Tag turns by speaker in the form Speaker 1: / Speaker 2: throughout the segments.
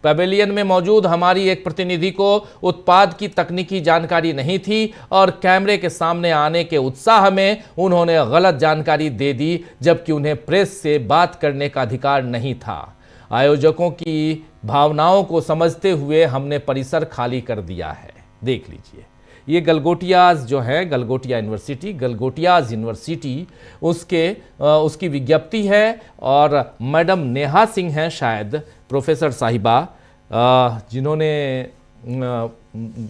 Speaker 1: Pavilion में मौजूद हमारी एक प्रतिनिधि को उत्पाद की तकनीकी जानकारी नहीं थी और कैमरे के सामने आने के उत्साह में उन्होंने गलत जानकारी दे दी, जबकि उन्हें प्रेस से बात करने का अधिकार नहीं था। आयोजकों की भावनाओं को समझते हुए हमने परिसर खाली कर दिया है। देख लीजिए, ये गलगोटियाज जो है, गलगोटिया यूनिवर्सिटी, गलगोटियाज यूनिवर्सिटी, उसकी विज्ञप्ति है। और मैडम नेहा सिंह हैं शायद, प्रोफेसर साहिबा, जिन्होंने,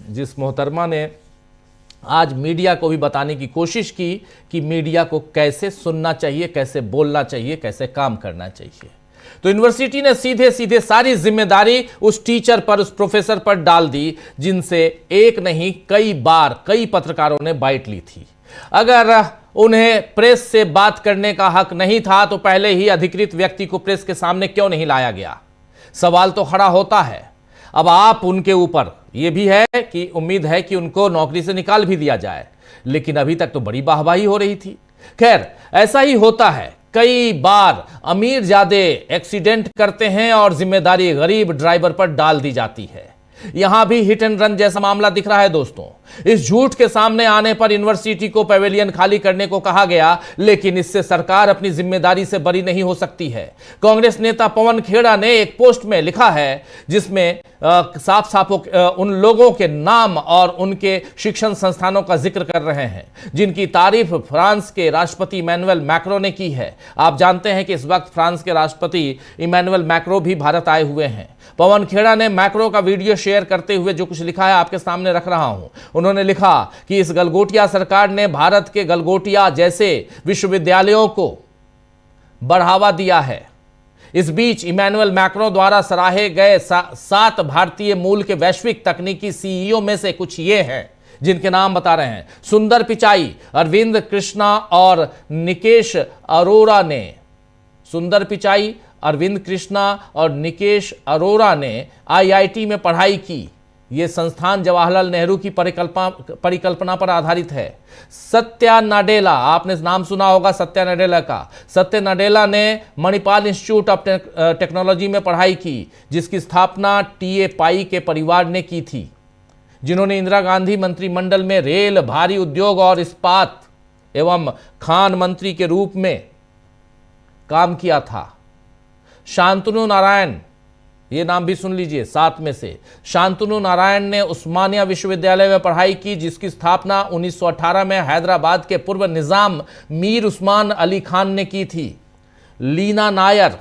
Speaker 1: जिस मोहतरमा ने आज मीडिया को भी बताने की कोशिश की कि मीडिया को कैसे सुनना चाहिए, कैसे बोलना चाहिए, कैसे काम करना चाहिए। तो यूनिवर्सिटी ने सीधे सीधे सारी जिम्मेदारी उस टीचर पर, उस प्रोफेसर पर डाल दी, जिनसे एक नहीं कई बार कई पत्रकारों ने बाइट ली थी। अगर उन्हें प्रेस से बात करने का हक नहीं था तो पहले ही अधिकृत व्यक्ति को प्रेस के सामने क्यों नहीं लाया गया? सवाल तो खड़ा होता है। अब आप उनके ऊपर, यह भी है कि उम्मीद है कि उनको नौकरी से निकाल भी दिया जाए, लेकिन अभी तक तो बड़ी वाहवाही हो रही थी। खैर, ऐसा ही होता है, कई बार अमीर ज्यादे एक्सीडेंट करते हैं और जिम्मेदारी गरीब ड्राइवर पर डाल दी जाती है। यहां भी हिट एंड रन जैसा मामला दिख रहा है दोस्तों। इस झूठ के सामने आने पर यूनिवर्सिटी को पवेलियन खाली करने को कहा गया, लेकिन इससे सरकार अपनी जिम्मेदारी से बरी नहीं हो सकती है। कांग्रेस नेता पवन खेड़ा ने एक पोस्ट में लिखा है, जिसमें साफ साफ उन लोगों के नाम और उनके शिक्षण संस्थानों का जिक्र कर रहे हैं जिनकी तारीफ फ्रांस के राष्ट्रपति इमैनुअल मैक्रो ने की है। आप जानते हैं कि इस वक्त फ्रांस के राष्ट्रपति इमैनुअल मैक्रो भी भारत आए हुए हैं। पवन खेड़ा ने मैक्रो का वीडियो शेयर करते हुए जो कुछ लिखा है आपके सामने रख रहा हूं। उन्होंने लिखा कि इस गलगोटिया सरकार ने भारत के गलगोटिया जैसे विश्वविद्यालयों को बढ़ावा दिया है। इस बीच इमैनुअल मैक्रो द्वारा सराहे गए 7 भारतीय मूल के वैश्विक तकनीकी सीईओ में से कुछ ये हैं, जिनके नाम बता रहे हैं। सुंदर पिचाई, अरविंद कृष्णा और निकेश अरोरा ने, सुंदर पिचाई, अरविंद कृष्णा और निकेश अरोरा ने आईआईटी में पढ़ाई की। यह संस्थान जवाहरलाल नेहरू की परिकल्पना पर आधारित है। सत्या नाडेला, आपने नाम सुना होगा सत्या नाडेला का। सत्या नाडेला ने मणिपाल इंस्टीट्यूट ऑफ टेक्नोलॉजी में पढ़ाई की, जिसकी स्थापना टीए पाई के परिवार ने की थी, जिन्होंने इंदिरा गांधी मंत्रिमंडल में रेल, भारी उद्योग और इस्पात एवं खान मंत्री के रूप में काम किया था। शांतनु नारायण, ये नाम भी सुन लीजिए, 7 में से शांतनु नारायण ने उस्मानिया विश्वविद्यालय में पढ़ाई की, जिसकी स्थापना 1918 में हैदराबाद के पूर्व निजाम मीर उस्मान अली खान ने की थी। लीना नायर,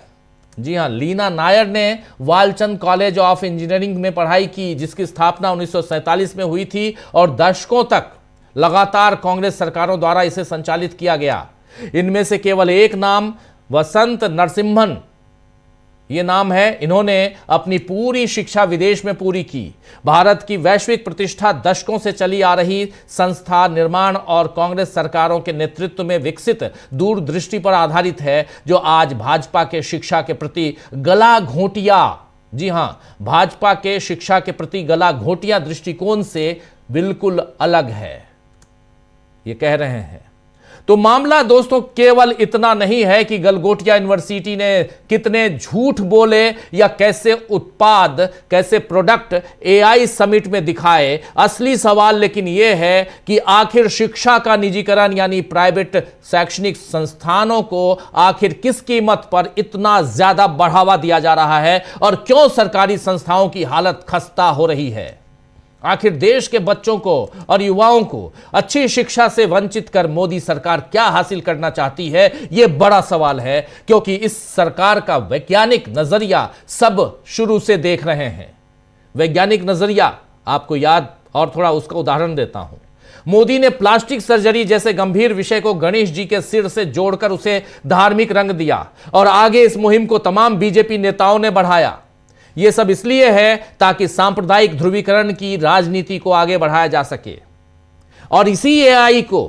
Speaker 1: जी हां, लीना नायर ने वालचंद कॉलेज ऑफ इंजीनियरिंग में पढ़ाई की, जिसकी स्थापना 1947 में हुई थी और दशकों तक लगातार कांग्रेस सरकारों द्वारा इसे संचालित किया गया। इनमें से केवल एक नाम वसंत नरसिम्हन, ये नाम है। इन्होंने अपनी पूरी शिक्षा विदेश में पूरी की। भारत की वैश्विक प्रतिष्ठा दशकों से चली आ रही संस्था निर्माण और कांग्रेस सरकारों के नेतृत्व में विकसित दूरदृष्टि पर आधारित है, जो आज भाजपा के शिक्षा के प्रति गला घोंटिया, जी हां, भाजपा के शिक्षा के प्रति गला घोंटिया दृष्टिकोण से बिल्कुल अलग है, ये कह रहे हैं। तो मामला दोस्तों केवल इतना नहीं है कि गलगोटिया यूनिवर्सिटी ने कितने झूठ बोले या कैसे उत्पाद, कैसे प्रोडक्ट एआई समिट में दिखाए। असली सवाल लेकिन यह है कि आखिर शिक्षा का निजीकरण यानी प्राइवेट शैक्षणिक संस्थानों को आखिर किस कीमत पर इतना ज्यादा बढ़ावा दिया जा रहा है और क्यों सरकारी संस्थाओं की हालत खस्ता हो रही है। आखिर देश के बच्चों को और युवाओं को अच्छी शिक्षा से वंचित कर मोदी सरकार क्या हासिल करना चाहती है, यह बड़ा सवाल है, क्योंकि इस सरकार का वैज्ञानिक नजरिया सब शुरू से देख रहे हैं। वैज्ञानिक नजरिया आपको याद, और थोड़ा उसका उदाहरण देता हूं। मोदी ने प्लास्टिक सर्जरी जैसे गंभीर विषय को गणेश जी के सिर से जोड़कर उसे धार्मिक रंग दिया और आगे इस मुहिम को तमाम बीजेपी नेताओं ने बढ़ाया। यह सब इसलिए है ताकि सांप्रदायिक ध्रुवीकरण की राजनीति को आगे बढ़ाया जा सके। और इसी एआई को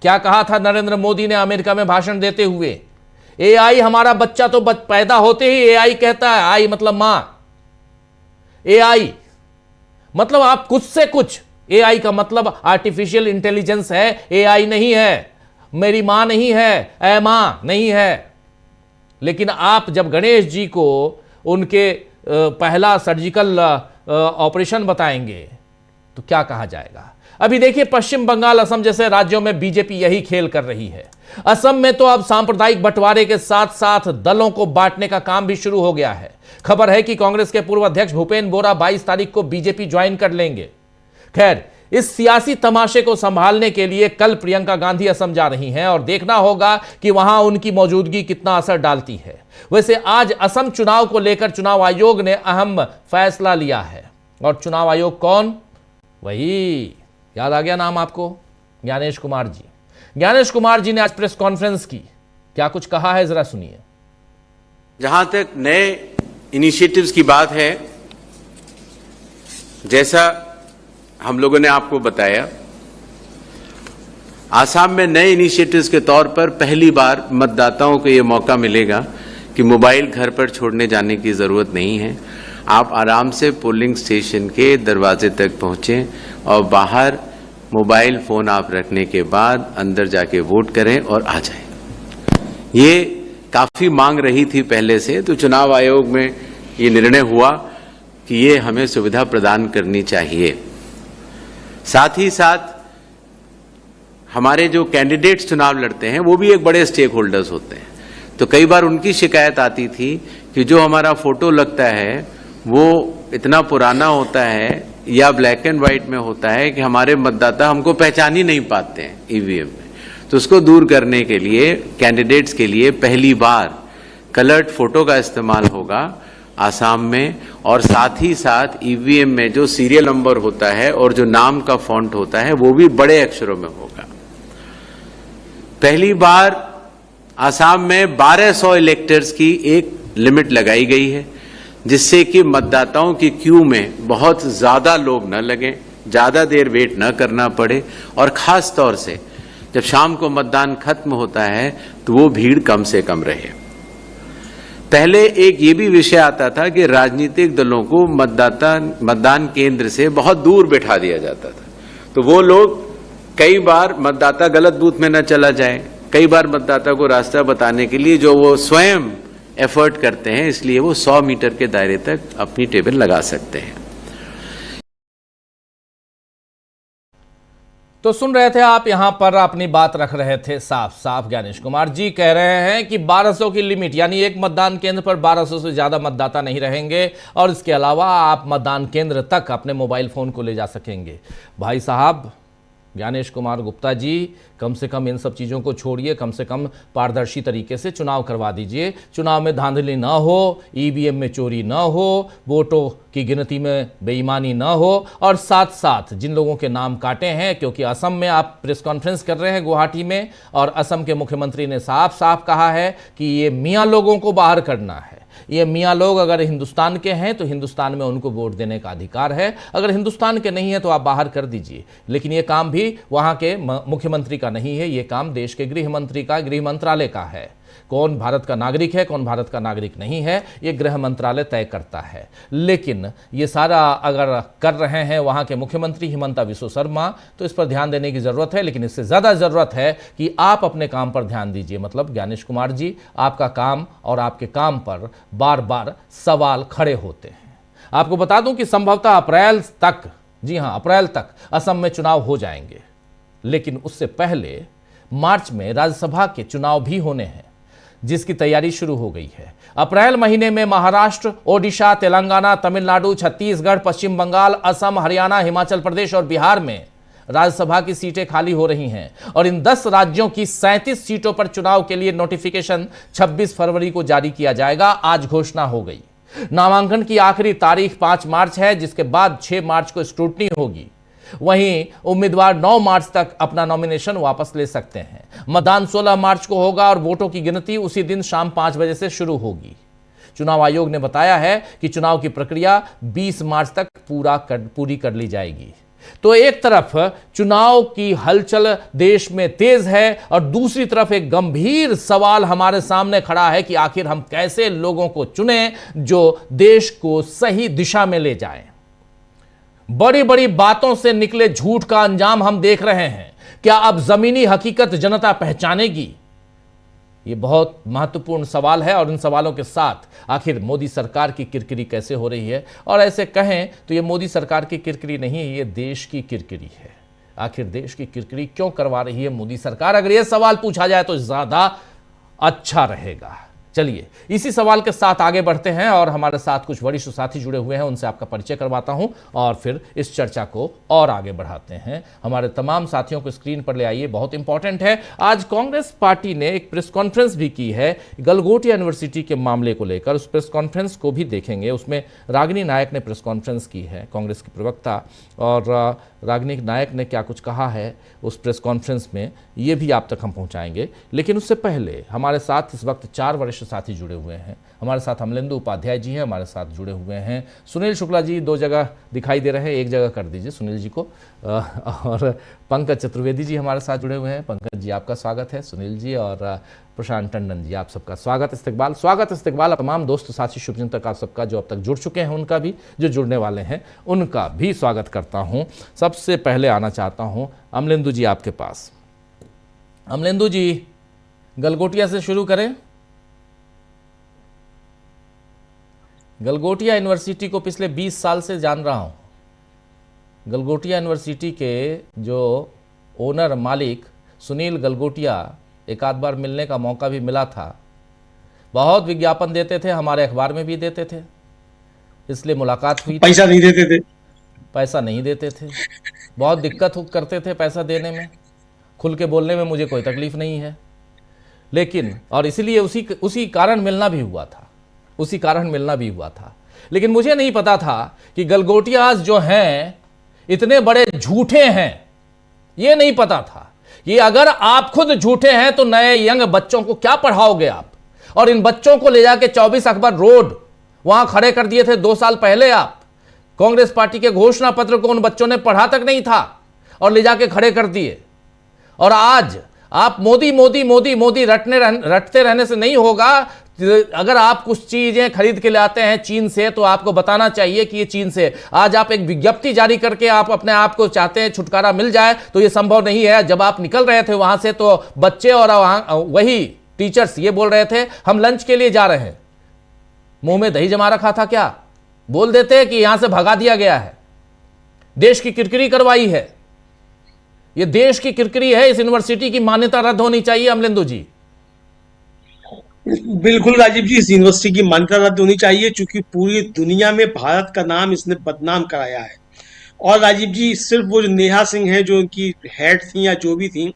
Speaker 1: क्या कहा था नरेंद्र मोदी ने अमेरिका में भाषण देते हुए, एआई हमारा बच्चा तो पैदा होते ही एआई कहता है, आई मतलब मां, एआई मतलब आप कुछ से कुछ, एआई का मतलब आर्टिफिशियल इंटेलिजेंस है, एआई नहीं है, मेरी मां नहीं है, ए मां नहीं है। लेकिन आप जब गणेश जी को उनके पहला सर्जिकल ऑपरेशन बताएंगे तो क्या कहा जाएगा। अभी देखिए, पश्चिम बंगाल, असम जैसे राज्यों में बीजेपी यही खेल कर रही है। असम में तो अब सांप्रदायिक बंटवारे के साथ साथ दलों को बांटने का काम भी शुरू हो गया है। खबर है कि कांग्रेस के पूर्व अध्यक्ष भूपेन बोरा 22 तारीख को बीजेपी ज्वाइन कर लेंगे। खैर, इस सियासी तमाशे को संभालने के लिए कल प्रियंका गांधी असम जा रही हैं और देखना होगा कि वहां उनकी मौजूदगी कितना असर डालती है। वैसे आज असम चुनाव को लेकर चुनाव आयोग ने अहम फैसला लिया है। और चुनाव आयोग कौन? वही, याद आ गया नाम आपको, ज्ञानेश कुमार जी। ज्ञानेश कुमार जी ने आज प्रेस कॉन्फ्रेंस की, क्या कुछ कहा है जरा सुनिए।
Speaker 2: जहां तक नए इनिशिएटिव्स की बात है, जैसा हम लोगों ने आपको बताया, आसाम में नए इनिशिएटिव्स के तौर पर पहली बार मतदाताओं को यह मौका मिलेगा कि मोबाइल घर पर छोड़ने जाने की जरूरत नहीं है। आप आराम से पोलिंग स्टेशन के दरवाजे तक पहुंचें और बाहर मोबाइल फोन आप रखने के बाद अंदर जाके वोट करें और आ जाएं। ये काफी मांग रही थी पहले से, तो चुनाव आयोग में ये निर्णय हुआ कि ये हमें सुविधा प्रदान करनी चाहिए। साथ ही साथ हमारे जो कैंडिडेट्स चुनाव लड़ते हैं वो भी एक बड़े स्टेक होल्डर्स होते हैं, तो कई बार उनकी शिकायत आती थी कि जो हमारा फोटो लगता है वो इतना पुराना होता है या ब्लैक एंड व्हाइट में होता है कि हमारे मतदाता हमको पहचान ही नहीं पाते हैं ईवीएम में। तो उसको दूर करने के लिए कैंडिडेट्स के लिए पहली बार कलर्ड फोटो का इस्तेमाल होगा आसाम में, और साथ ही साथ ईवीएम में जो सीरियल नंबर होता है और जो नाम का फॉन्ट होता है वो भी बड़े अक्षरों में होगा। पहली बार आसाम में 1200 इलेक्टर्स की एक लिमिट लगाई गई है, जिससे कि मतदाताओं की क्यू में बहुत ज्यादा लोग न लगें, ज्यादा देर वेट न करना पड़े, और खास तौर से जब शाम को मतदान खत्म होता है तो वो भीड़ कम से कम रहे। पहले एक ये भी विषय आता था कि राजनीतिक दलों को मतदान केंद्र से बहुत दूर बैठा दिया जाता था, तो वो लोग कई बार मतदाता गलत बूथ में न चला जाए, कई बार मतदाता को रास्ता बताने के लिए जो वो स्वयं एफर्ट करते हैं, इसलिए वो 100 मीटर के दायरे तक अपनी टेबल लगा सकते हैं।
Speaker 1: तो सुन रहे थे आप, यहां पर अपनी बात रख रहे थे साफ साफ। ज्ञानेश कुमार जी कह रहे हैं कि 1200 की लिमिट, यानी एक मतदान केंद्र पर 1200 से ज्यादा मतदाता नहीं रहेंगे, और इसके अलावा आप मतदान केंद्र तक अपने मोबाइल फोन को ले जा सकेंगे। भाई साहब ज्ञानेश कुमार गुप्ता जी, कम से कम इन सब चीज़ों को छोड़िए, कम से कम पारदर्शी तरीके से चुनाव करवा दीजिए। चुनाव में धांधली ना हो, ईवीएम में चोरी ना हो, वोटों की गिनती में बेईमानी ना हो, और साथ साथ जिन लोगों के नाम काटे हैं, क्योंकि असम में आप प्रेस कॉन्फ्रेंस कर रहे हैं गुवाहाटी में, और असम के मुख्यमंत्री ने साफ साफ कहा है कि ये मियाँ लोगों को बाहर करना है। ये मियाँ लोग अगर हिंदुस्तान के हैं तो हिंदुस्तान में उनको वोट देने का अधिकार है, अगर हिंदुस्तान के नहीं है तो आप बाहर कर दीजिए। लेकिन ये काम भी वहाँ के मुख्यमंत्री का नहीं है, ये काम देश के गृह मंत्री का, गृह मंत्रालय का है। कौन भारत का नागरिक है, कौन भारत का नागरिक नहीं है, ये गृह मंत्रालय तय करता है। लेकिन ये सारा अगर कर रहे हैं वहाँ के मुख्यमंत्री हिमंता बिस्वा शर्मा, तो इस पर ध्यान देने की ज़रूरत है। लेकिन इससे ज़्यादा ज़रूरत है कि आप अपने काम पर ध्यान दीजिए। मतलब ज्ञानेश कुमार जी, आपका काम और आपके काम पर बार बार सवाल खड़े होते हैं। आपको बता दूं कि संभवतः अप्रैल तक, जी हाँ अप्रैल तक असम में चुनाव हो जाएंगे। लेकिन उससे पहले मार्च में राज्यसभा के चुनाव भी होने हैं, जिसकी तैयारी शुरू हो गई है। अप्रैल महीने में महाराष्ट्र, ओडिशा, तेलंगाना, तमिलनाडु, छत्तीसगढ़, पश्चिम बंगाल, असम, हरियाणा, हिमाचल प्रदेश और बिहार में राज्यसभा की सीटें खाली हो रही हैं, और इन 10 राज्यों की 37 सीटों पर चुनाव के लिए नोटिफिकेशन 26 फरवरी को जारी किया जाएगा। आज घोषणा हो गई। नामांकन की आखिरी तारीख 5 मार्च है, जिसके बाद 6 मार्च को स्क्रूटनी होगी। वहीं उम्मीदवार 9 मार्च तक अपना नॉमिनेशन वापस ले सकते हैं। मतदान 16 मार्च को होगा और वोटों की गिनती उसी दिन शाम 5 बजे से शुरू होगी। चुनाव आयोग ने बताया है कि चुनाव की प्रक्रिया 20 मार्च तक पूरी कर ली जाएगी। तो एक तरफ चुनाव की हलचल देश में तेज है, और दूसरी तरफ एक गंभीर सवाल हमारे सामने खड़ा है कि आखिर हम कैसे लोगों को चुनें जो देश को सही दिशा में ले जाएं। बड़ी बड़ी बातों से निकले झूठ का अंजाम हम देख रहे हैं। क्या अब जमीनी हकीकत जनता पहचानेगी? ये बहुत महत्वपूर्ण सवाल है और इन सवालों के साथ आखिर मोदी सरकार की किरकिरी कैसे हो रही है, और ऐसे कहें तो ये मोदी सरकार की किरकिरी नहीं है, ये देश की किरकिरी है। आखिर देश की किरकिरी क्यों करवा रही है मोदी सरकार, अगर ये सवाल पूछा जाए तो ज़्यादा अच्छा रहेगा। चलिए इसी सवाल के साथ आगे बढ़ते हैं और हमारे साथ कुछ वरिष्ठ साथी जुड़े हुए हैं, उनसे आपका परिचय करवाता हूं और फिर इस चर्चा को और आगे बढ़ाते हैं। हमारे तमाम साथियों को स्क्रीन पर ले आइए, बहुत इंपॉर्टेंट है। आज कांग्रेस पार्टी ने एक प्रेस कॉन्फ्रेंस भी की है गलगोटिया यूनिवर्सिटी के मामले को लेकर, उस प्रेस कॉन्फ्रेंस को भी देखेंगे। उसमें रागिनी नायक ने प्रेस कॉन्फ्रेंस की है, कांग्रेस की प्रवक्ता, और रागिनी नायक ने क्या कुछ कहा है उस प्रेस कॉन्फ्रेंस में, ये भी आप तक हम पहुंचाएंगे। लेकिन उससे पहले हमारे साथ इस वक्त 4 वरिष्ठ साथी जुड़े हुए हैं। हमारे साथ अमलेंदु उपाध्याय जी हैं, हमारे साथ जुड़े हुए हैं सुनील शुक्ला जी, 2 जगह दिखाई दे रहे हैं, 1 जगह कर दीजिए सुनील जी को, और पंकज चतुर्वेदी जी हमारे साथ जुड़े हुए हैं। पंकज जी आपका स्वागत है, सुनील जी और प्रशांत टंडन जी आप सबका स्वागत इस्तकबाल। तमाम दोस्त साथी शुभचिंतक आप सबका जो अब तक जुड़ चुके हैं, उनका भी, जो जुड़ने वाले हैं उनका भी स्वागत करता हूं। सबसे पहले आना चाहता हूं अमलेंदु जी आपके पास। अमलेंदु जी, गलगोटिया से शुरू करें। गलगोटिया यूनिवर्सिटी को पिछले 20 साल से जान रहा हूं। गलगोटिया यूनिवर्सिटी के जो ओनर मालिक सुनील गलगोटिया, एक आध बार मिलने का मौका भी मिला था। बहुत विज्ञापन देते थे, हमारे अखबार में भी देते थे, इसलिए मुलाकात हुई।
Speaker 3: पैसा नहीं देते थे।
Speaker 1: पैसा नहीं देते थे, बहुत दिक्कत करते थे पैसा देने में। खुल के बोलने में मुझे कोई तकलीफ नहीं है, लेकिन और इसीलिए उसी कारण मिलना भी हुआ था। लेकिन मुझे नहीं पता था कि गलगोटियाज जो हैं इतने बड़े झूठे हैं, ये नहीं पता था कि अगर आप खुद झूठे हैं तो नए यंग बच्चों को क्या पढ़ाओगे आप। और इन बच्चों को ले जाके 24 अकबर रोड वहां खड़े कर दिए थे 2 साल पहले आप। कांग्रेस पार्टी के घोषणा पत्र को उन बच्चों ने पढ़ा तक नहीं था और ले जाके खड़े कर दिए। और आज आप मोदी मोदी मोदी मोदी रटते रहने से नहीं होगा। अगर आप कुछ चीजें खरीद के लाते हैं चीन से तो आपको बताना चाहिए कि ये चीन से। आज आप एक विज्ञप्ति जारी करके आप अपने आप को चाहते हैं छुटकारा मिल जाए, तो ये संभव नहीं है। जब आप निकल रहे थे वहां से तो बच्चे और वही टीचर्स ये बोल रहे थे हम लंच के लिए जा रहे हैं। मुंह में दही जमा रखा था क्या? बोल देते कि यहां से भगा दिया गया है। देश की किरकिरी करवाई है, ये देश की किरकिरी है। इस यूनिवर्सिटी की मान्यता रद्द होनी चाहिए अमलेंदु जी।
Speaker 3: बिल्कुल राजीव जी, इस यूनिवर्सिटी की मान्यता रद्द होनी चाहिए, क्योंकि पूरी दुनिया में भारत का नाम इसने बदनाम कराया है। और राजीव जी, सिर्फ वो जो नेहा सिंह है जो उनकी हेड थी या जो भी थी,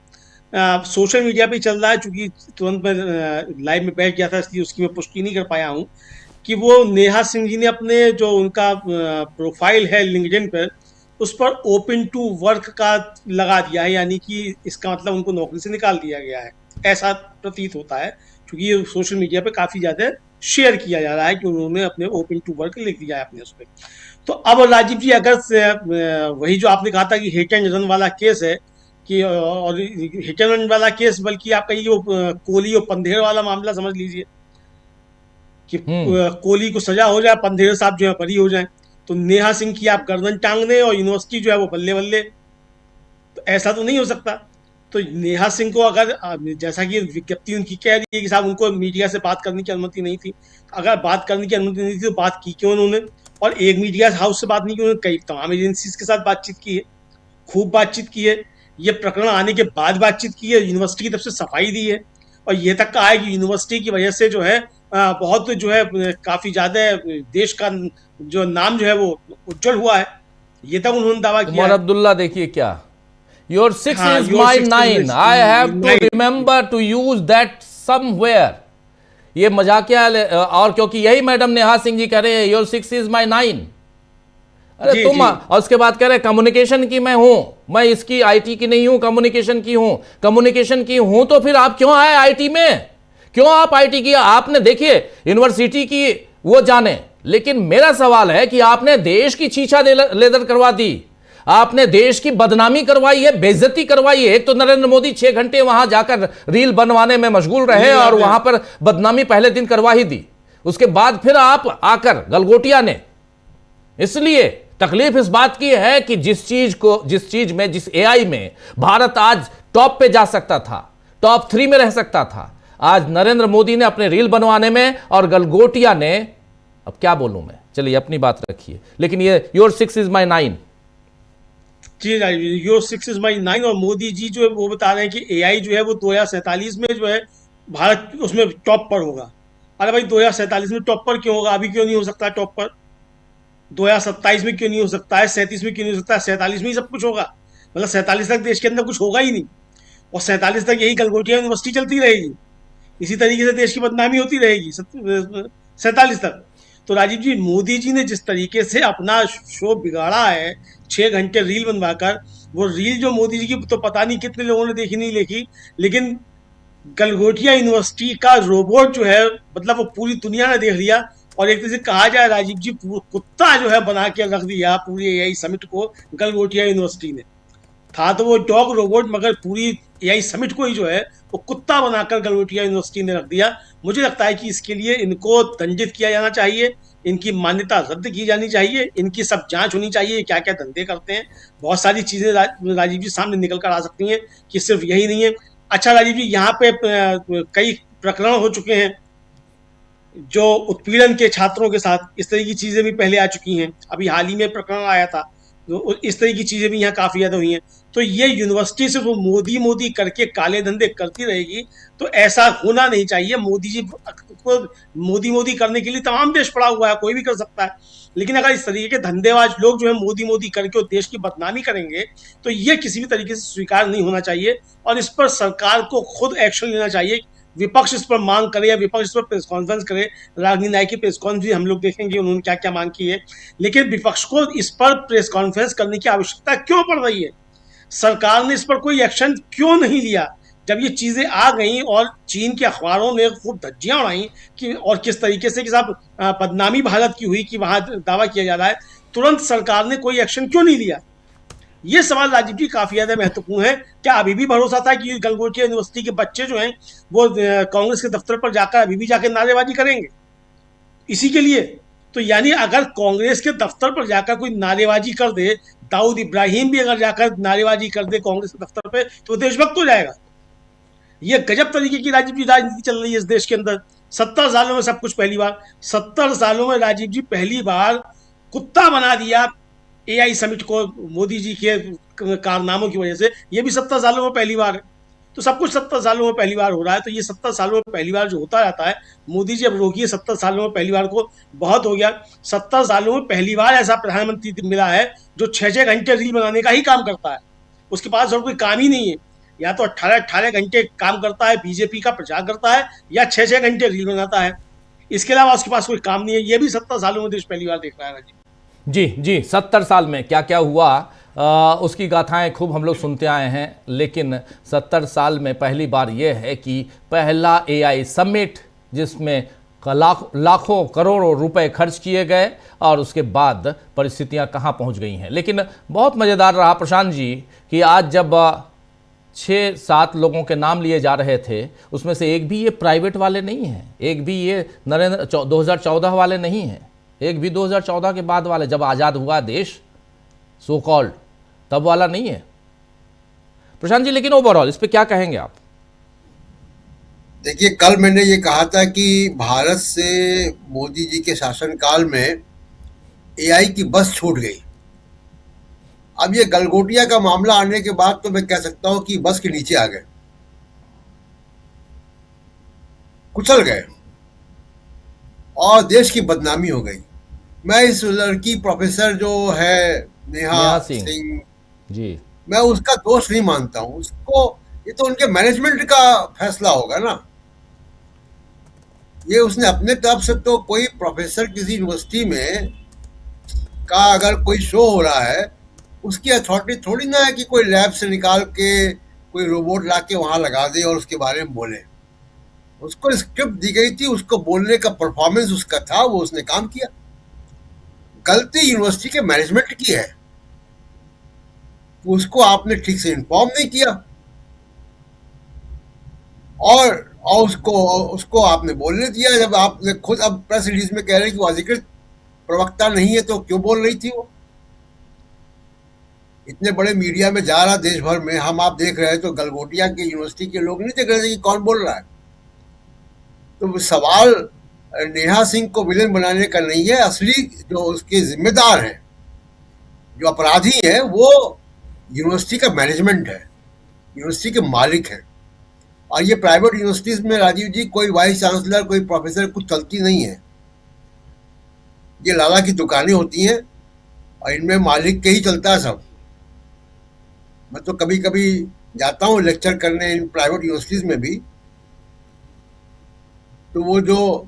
Speaker 3: सोशल मीडिया पे चल रहा है, चूंकि तुरंत मैं लाइव में बैठ गया था इसलिए उसकी मैं पुष्टि नहीं कर पाया हूँ, कि वो नेहा सिंह जी ने अपने जो उनका प्रोफाइल है लिंक्डइन पर, उस पर ओपन टू वर्क का लगा दिया है, यानी कि इसका मतलब उनको नौकरी से निकाल दिया गया है, ऐसा प्रतीत होता है। क्योंकि ये सोशल मीडिया पे काफी ज्यादा शेयर किया जा रहा है कि उन्होंने अपने ओपन टू वर्क लिख दिया है अपने उस पर। तो अब राजीव जी, अगर वही जो आपने कहा था कि हिट एंड रन वाला केस है, कि और हिट एंड रन वाला केस, बल्कि आपका ये कोहली और पंधेर वाला मामला समझ लीजिए कि कोहली को सजा हो जाए, पंधेर साहब जो है बरी हो जाए, तो नेहा सिंह की आप गर्दन टांग दें और यूनिवर्सिटी जो है वो बल्ले बल्ले। तो ऐसा तो नहीं हो सकता। तो नेहा सिंह को अगर, जैसा कि विज्ञप्ति उनकी कह रही है कि साहब उनको मीडिया से बात करने की अनुमति नहीं थी, अगर बात करने की अनुमति नहीं थी तो बात की क्यों उन्होंने? और एक मीडिया हाउस से बात नहीं की उन्होंने, कई तमाम एजेंसीज के साथ बातचीत की है, खूब बातचीत की है। ये प्रकरण आने के बाद बातचीत की है, यूनिवर्सिटी की तरफ से सफाई दी है, और ये तक कहा है कि यूनिवर्सिटी की वजह से जो है बहुत जो है काफी ज्यादा देश का जो नाम जो है वो उज्जवल हुआ है, ये तक उन्होंने दावा किया।
Speaker 1: उमर अब्दुल्ला देखिए क्या, Your 6 is my 9. I have to remember to use that somewhere. ये मजाकिया, और क्योंकि यही मैडम नेहा सिंह जी कह रहे हैं Your 6 is my 9. अरे तुम, और उसके बाद कह रहे कम्युनिकेशन की मैं हूं, मैं इसकी आईटी की नहीं हूं, कम्युनिकेशन की हूं। कम्युनिकेशन की हूं तो फिर आप क्यों आए आईटी में? क्यों आप आईटी की? आपने देखिए यूनिवर्सिटी की वो जाने, लेकिन मेरा सवाल है कि आपने देश की छीछा लेदर करवा दी, आपने देश की बदनामी करवाई है, बेइज्जती करवाई है। एक तो नरेंद्र मोदी 6 घंटे वहां जाकर रील बनवाने में मशगूल रहे और वहां पर बदनामी पहले दिन करवा ही दी। उसके बाद फिर आप आकर गलगोटिया ने, इसलिए तकलीफ इस बात की है कि जिस चीज में जिस एआई में भारत आज टॉप पे जा सकता था, टॉप 3 में रह सकता था, आज नरेंद्र मोदी ने अपने रील बनवाने में और गलगोटिया ने, अब क्या बोलूं मैं, चलिए अपनी बात रखिए, लेकिन ये योर 6 इज माई 9।
Speaker 3: जी Rajiv ji, your 6 is my 9। और मोदी जी जो है वो बता रहे हैं कि एआई जो है वो 2047 में जो है भारत उसमें टॉप पर होगा। अरे भाई 2047 में टॉप पर क्यों होगा? अभी क्यों नहीं हो सकता टॉप पर? 2027 में क्यों नहीं हो सकता है? 37 में क्यों नहीं हो सकता है? 47 में ही सब कुछ होगा। मतलब 47 तक देश के अंदर कुछ होगा ही नहीं, और 47 तक यही गलगोटिया यूनिवर्सिटी चलती रहेगी, इसी तरीके से देश की बदनामी होती रहेगी 47 तक। तो राजीव जी, मोदी जी ने जिस तरीके से अपना शो बिगाड़ा है 6 घंटे रील बनवाकर, वो रील जो मोदी जी की तो पता नहीं कितने लोगों ने देखी नहीं देखी, लेकिन गलगोटिया यूनिवर्सिटी का रोबोट जो है, मतलब वो पूरी दुनिया ने देख लिया। और एक तरह से कहा जाए राजीव जी, कुत्ता जो है बना के रख दिया पूरी एआई समिट को गलगोटिया यूनिवर्सिटी ने। था तो वो डॉग रोबोट, मगर पूरी एआई समिट को ही जो है वो कुत्ता बनाकर गलगोटिया यूनिवर्सिटी ने रख दिया। मुझे लगता है कि इसके लिए इनको दंडित किया जाना चाहिए, इनकी मान्यता रद्द की जानी चाहिए, इनकी सब जांच होनी चाहिए, क्या क्या धंधे करते हैं। बहुत सारी चीजें राजीव जी सामने निकल कर आ सकती हैं कि सिर्फ यही नहीं है। अच्छा राजीव जी, यहाँ पे कई प्रकरण हो चुके हैं जो उत्पीड़न के छात्रों के साथ, इस तरह की चीजें भी पहले आ चुकी हैं। अभी हाल ही में प्रकरण आया था, तो इस तरह की चीजें भी यहाँ काफी ज्यादा हुई हैं। तो ये यूनिवर्सिटी सिर्फ मोदी मोदी करके काले धंधे करती रहेगी, तो ऐसा होना नहीं चाहिए। मोदी जी को मोदी मोदी करने के लिए तमाम देश पड़ा हुआ है, कोई भी कर सकता है। लेकिन अगर इस तरीके के धंधेबाज लोग जो है मोदी मोदी करके और देश की बदनामी करेंगे, तो ये किसी भी तरीके से स्वीकार नहीं होना चाहिए, और इस पर सरकार को खुद एक्शन लेना चाहिए। विपक्ष इस पर मांग करे या विपक्ष इस पर प्रेस कॉन्फ्रेंस करे। रागिनी नायक की प्रेस कॉन्फ्रेंस भी हम लोग देखेंगे उन्होंने क्या क्या मांग की है, लेकिन विपक्ष को इस पर प्रेस कॉन्फ्रेंस करने की आवश्यकता क्यों पड़ रही है? सरकार ने इस पर कोई एक्शन क्यों नहीं लिया? जब ये चीजें आ गई और चीन के अखबारों ने खूब धज्जियां उड़ाई कि और किस तरीके से कि साहब बदनामी भारत की हुई कि वहां दावा किया जा रहा है, तुरंत सरकार ने कोई एक्शन क्यों नहीं लिया? ये सवाल राजीव जी काफी ज्यादा महत्वपूर्ण है। क्या अभी भी भरोसा था कि गलगोटिया यूनिवर्सिटी के बच्चे जो हैं वो कांग्रेस के दफ्तर पर जाकर अभी भी जाकर नारेबाजी करेंगे इसी के लिए? तो यानी अगर कांग्रेस के दफ्तर पर जाकर कोई नारेबाजी कर दे, दाऊद इब्राहिम भी अगर जाकर नारेबाजी कर दे कांग्रेस के दफ्तर पे, तो देशभक्त हो जाएगा। ये गजब तरीके की राजीव जी राजनीति चल रही है इस देश के अंदर। 70 सालों में सब कुछ पहली बार, 70 सालों में राजीव जी पहली बार कुत्ता बना दिया एआई समिट को मोदी जी के कारनामों की वजह से। ये भी 70 सालों में पहली बार है। तो सब कुछ 70 सालों में पहली बार हो रहा है, तो ये 70 सालों में पहली बार जो होता रहता है, मोदी जी अब रोकिए 70 सालों में पहली बार को, बहुत हो गया। 70 सालों में पहली बार ऐसा प्रधानमंत्री मिला है जो 6-6 घंटे रील बनाने का ही काम करता है। उसके पास और कोई काम ही नहीं है, या तो 18-18 घंटे काम करता है, बीजेपी का प्रचार करता है, या 6-6 घंटे रील बनाता है। इसके अलावा उसके पास कोई काम नहीं है। ये भी 70 सालों में देश पहली बार देख रहा है राजीव
Speaker 1: जी जी। 70 साल में क्या क्या हुआ उसकी गाथाएं खूब हम लोग सुनते आए हैं, लेकिन 70 साल में पहली बार यह है कि पहला एआई समिट जिसमें लाखों करोड़ों रुपए खर्च किए गए, और उसके बाद परिस्थितियां कहां पहुंच गई हैं। लेकिन बहुत मज़ेदार रहा प्रशांत जी कि आज जब 6-7 लोगों के नाम लिए जा रहे थे, उसमें से एक भी ये प्राइवेट वाले नहीं हैं, एक भी ये 2014 वाले नहीं हैं, एक भी 2014 के बाद वाले, जब आज़ाद हुआ देश सो कॉल्ड, तब वाला नहीं है प्रशांत जी। लेकिन ओवरऑल इस पे क्या कहेंगे आप?
Speaker 4: देखिए, कल मैंने ये कहा था कि भारत से मोदी जी के शासनकाल में एआई की बस छूट गई। अब ये गलगोटिया का मामला आने के बाद तो मैं कह सकता हूं कि बस के नीचे आ गए, कुचल गए और देश की बदनामी हो गई। मैं इस लड़की प्रोफेसर जो है नेहा सिंह
Speaker 1: जी,
Speaker 4: मैं उसका दोष नहीं मानता हूं उसको। ये तो उनके मैनेजमेंट का फैसला होगा ना। ये उसने अपने तरफ से तो कोई प्रोफेसर किसी यूनिवर्सिटी में का अगर कोई शो हो रहा है, उसकी अथॉरिटी थोड़ी ना है कि कोई लैब से निकाल के कोई रोबोट ला के वहां लगा दे और उसके बारे में बोले। उसको स्क्रिप्ट दी गई थी, उसको बोलने का परफॉर्मेंस उसका था, वो उसने काम किया। गलती यूनिवर्सिटी के मैनेजमेंट की है, उसको आपने ठीक से इन्फॉर्म नहीं किया और उसको आपने बोलने दिया। जब आपने खुद अब प्रेस रिलीज में कह रहे हैं कि वो अधिकृत प्रवक्ता नहीं है, तो क्यों बोल रही थी वो? इतने बड़े मीडिया में जा रहा देश भर में, हम आप देख रहे हैं, तो गलगोटिया के यूनिवर्सिटी के लोग नहीं देख रहे थे कि कौन बोल रहा है। तो सवाल नेहा सिंह को विलेन बनाने का नहीं है, असली जो उसके जिम्मेदार हैं, जो अपराधी हैं, वो यूनिवर्सिटी का मैनेजमेंट है, यूनिवर्सिटी के मालिक हैं। और ये प्राइवेट यूनिवर्सिटीज में राजीव जी कोई वाइस चांसलर, कोई प्रोफेसर कुछ चलती नहीं है। ये लाला की दुकानें होती हैं और इनमें मालिक के ही चलता है सब। मैं तो कभी कभी जाता हूँ लेक्चर करने इन प्राइवेट यूनिवर्सिटीज में भी, तो वो जो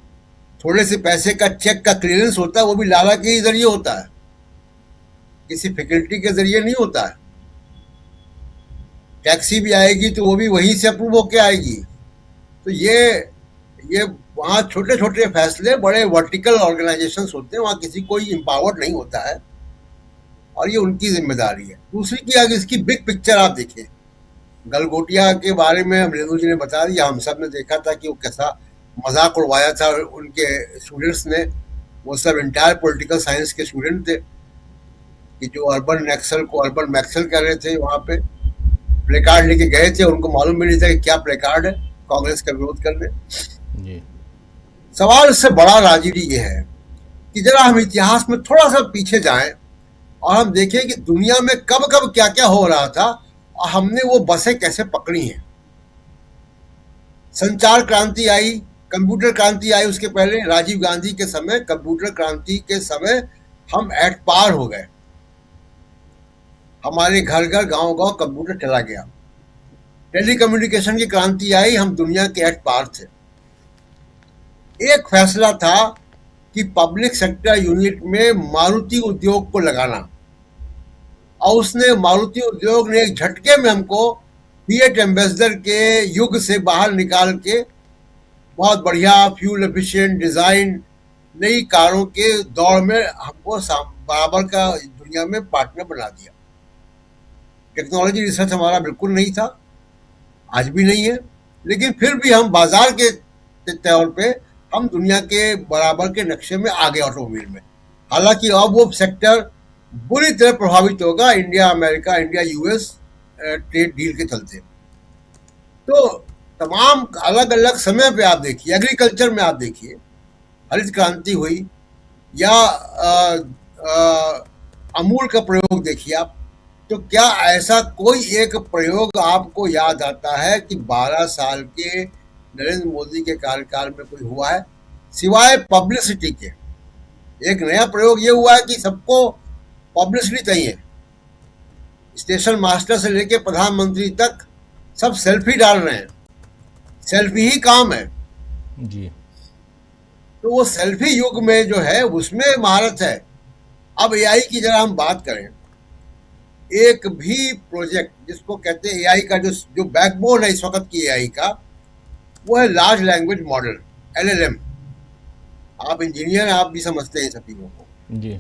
Speaker 4: थोड़े से पैसे का चेक का क्लियरेंस होता है वो भी लाला के ही जरिए होता है, किसी फैकल्टी के जरिए नहीं होता है। टैक्सी भी आएगी तो वो भी वहीं से अप्रूव होके आएगी। तो ये वहाँ छोटे छोटे फैसले बड़े वर्टिकल ऑर्गेनाइजेशंस होते हैं, वहाँ किसी कोई एम्पावर्ड नहीं होता है और ये उनकी जिम्मेदारी है। दूसरी की अगर इसकी बिग पिक्चर आप देखें, गलगोटिया के बारे में रेणु जी ने बता दिया, हम सब ने देखा था कि वो कैसा मजाक उड़वाया था उनके स्टूडेंट्स ने। वो सब इंटायर पॉलिटिकल साइंस के स्टूडेंट थे कि जो अर्बन नक्सल को अर्बन मैक्सल कर रहे थे, वहाँ पे प्ले कार्ड लेके गए थे, उनको मालूम भी नहीं था कि क्या प्ले कार्ड है, कांग्रेस का विरोध करने।
Speaker 1: जी।
Speaker 4: सवाल इससे बड़ा राजीव जी ये है कि जरा हम इतिहास में थोड़ा सा पीछे जाएं और हम देखें कि दुनिया में कब कब क्या क्या हो रहा था और हमने वो बसें कैसे पकड़ी हैं। संचार क्रांति आई, कंप्यूटर क्रांति आई, उसके पहले राजीव गांधी के समय, कंप्यूटर क्रांति के समय हम एट पार हो गए। हमारे घर घर गांव गांव कंप्यूटर चला गया। टेलीकम्युनिकेशन की क्रांति आई, हम दुनिया के एट पार थे। एक फैसला था कि पब्लिक सेक्टर यूनिट में मारुति उद्योग को लगाना, और उसने मारुति उद्योग ने एक झटके में हमको फिएट एम्बेसडर के युग से बाहर निकाल के बहुत बढ़िया फ्यूल एफिशिएंट डिजाइन नई कारों के दौड़ में हमको बराबर का दुनिया में पार्टनर बना दिया। टेक्नोलॉजी रिसर्च हमारा बिल्कुल नहीं था, आज भी नहीं है, लेकिन फिर भी हम बाजार के तौर पे हम दुनिया के बराबर के नक्शे में आ गए ऑटोमोबाइल में। हालांकि अब वो सेक्टर बुरी तरह प्रभावित होगा India America, India US trade deal के चलते। तो तमाम अलग अलग समय पे आप देखिए, एग्रीकल्चर में आप देखिए हरित क्रांति हुई, या अमूल का प्रयोग देखिए आप, तो क्या ऐसा कोई एक प्रयोग आपको याद आता है कि 12 साल के नरेंद्र मोदी के कार्यकाल में कोई हुआ है, सिवाय पब्लिसिटी के? एक नया प्रयोग ये हुआ है कि सबको पब्लिसिटी चाहिए, स्टेशन मास्टर से लेके प्रधानमंत्री तक सब सेल्फी डाल रहे हैं, सेल्फी ही काम है
Speaker 1: जी।
Speaker 4: तो वो सेल्फी युग में जो है उसमें महारत है। अब एआई की जरा हम बात करें, एक भी प्रोजेक्ट जिसको कहते हैं एआई का, जो बैकबोन है इस वक्त की एआई का, वो है लार्ज लैंग्वेज मॉडल, एलएलएम। आप इंजीनियर, आप भी समझते हैं सब चीजों को
Speaker 1: जी।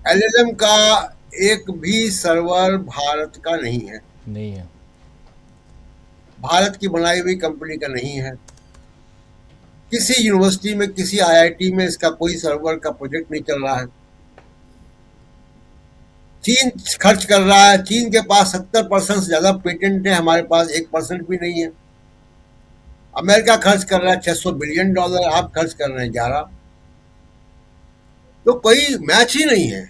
Speaker 4: एलएलएम का एक भी सर्वर भारत का नहीं है,
Speaker 1: नहीं है,
Speaker 4: भारत की बनाई हुई कंपनी का नहीं है। किसी यूनिवर्सिटी में, किसी आईआईटी में इसका कोई सर्वर का प्रोजेक्ट नहीं चल रहा है। चीन खर्च कर रहा है, चीन के पास 70% से ज्यादा पेटेंट है, हमारे पास 1% भी नहीं है। अमेरिका खर्च कर रहा है $600 बिलियन, आप खर्च कर रहे हैं 11। तो कोई मैच ही नहीं है।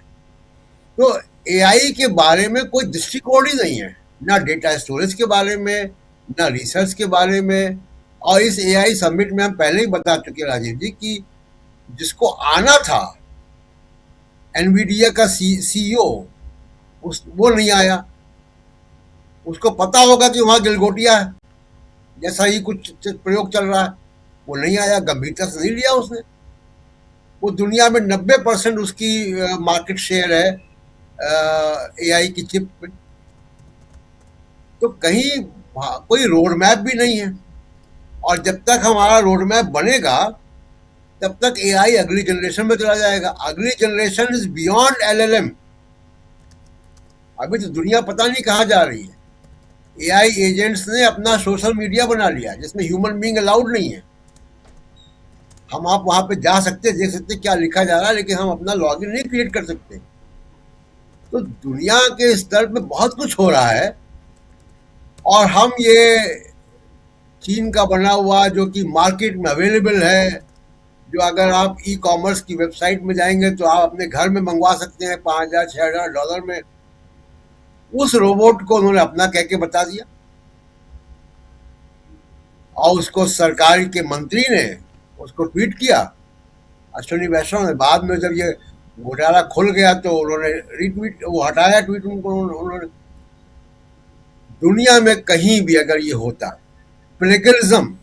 Speaker 4: तो एआई के बारे में कोई दृष्टिकोण ही नहीं है, ना डेटा स्टोरेज के बारे में, ना रिसर्च के बारे में। और इस एआई समिट में हम पहले ही बता चुके राजीव जी कि जिसको आना था एनवीडिया का सीईओ, वो नहीं आया। उसको पता होगा कि वहां गलगोटिया है, जैसा ही कुछ प्रयोग चल रहा है, वो नहीं आया, गंभीरता से नहीं लिया उसने। वो दुनिया में 90% उसकी मार्केट शेयर है एआई की चिप में। तो कहीं कोई रोड मैप भी नहीं है, और जब तक हमारा रोड मैप बनेगा तब तक एआई अगली जनरेशन में चला जाएगा। अगली जनरेशन इज बियॉन्ड एलएलएम। अभी तो दुनिया पता नहीं कहाँ जा रही है। एआई एजेंट्स ने अपना सोशल मीडिया बना लिया जिसमें ह्यूमन बीइंग अलाउड नहीं है। हम आप वहां पे जा सकते, देख सकते क्या लिखा जा रहा है, लेकिन हम अपना लॉगिन नहीं क्रिएट कर सकते। तो दुनिया के स्तर पे बहुत कुछ हो रहा है, और हम ये चीन का बना हुआ जो कि मार्केट में अवेलेबल है, जो अगर आप ई कॉमर्स की वेबसाइट में जाएंगे तो आप अपने घर में मंगवा सकते हैं $5,000-6,000 में, उस रोबोट को उन्होंने अपना कह के बता दिया। और उसको सरकार के मंत्री ने उसको ट्वीट किया, अश्विनी वैष्णव ने। बाद में जब ये घोटाला खुल गया तो उन्होंने रीट्वीट, वो हटाया ट्वीट उनको उन्होंने। दुनिया में कहीं भी अगर ये होता, प्लेगरिज्म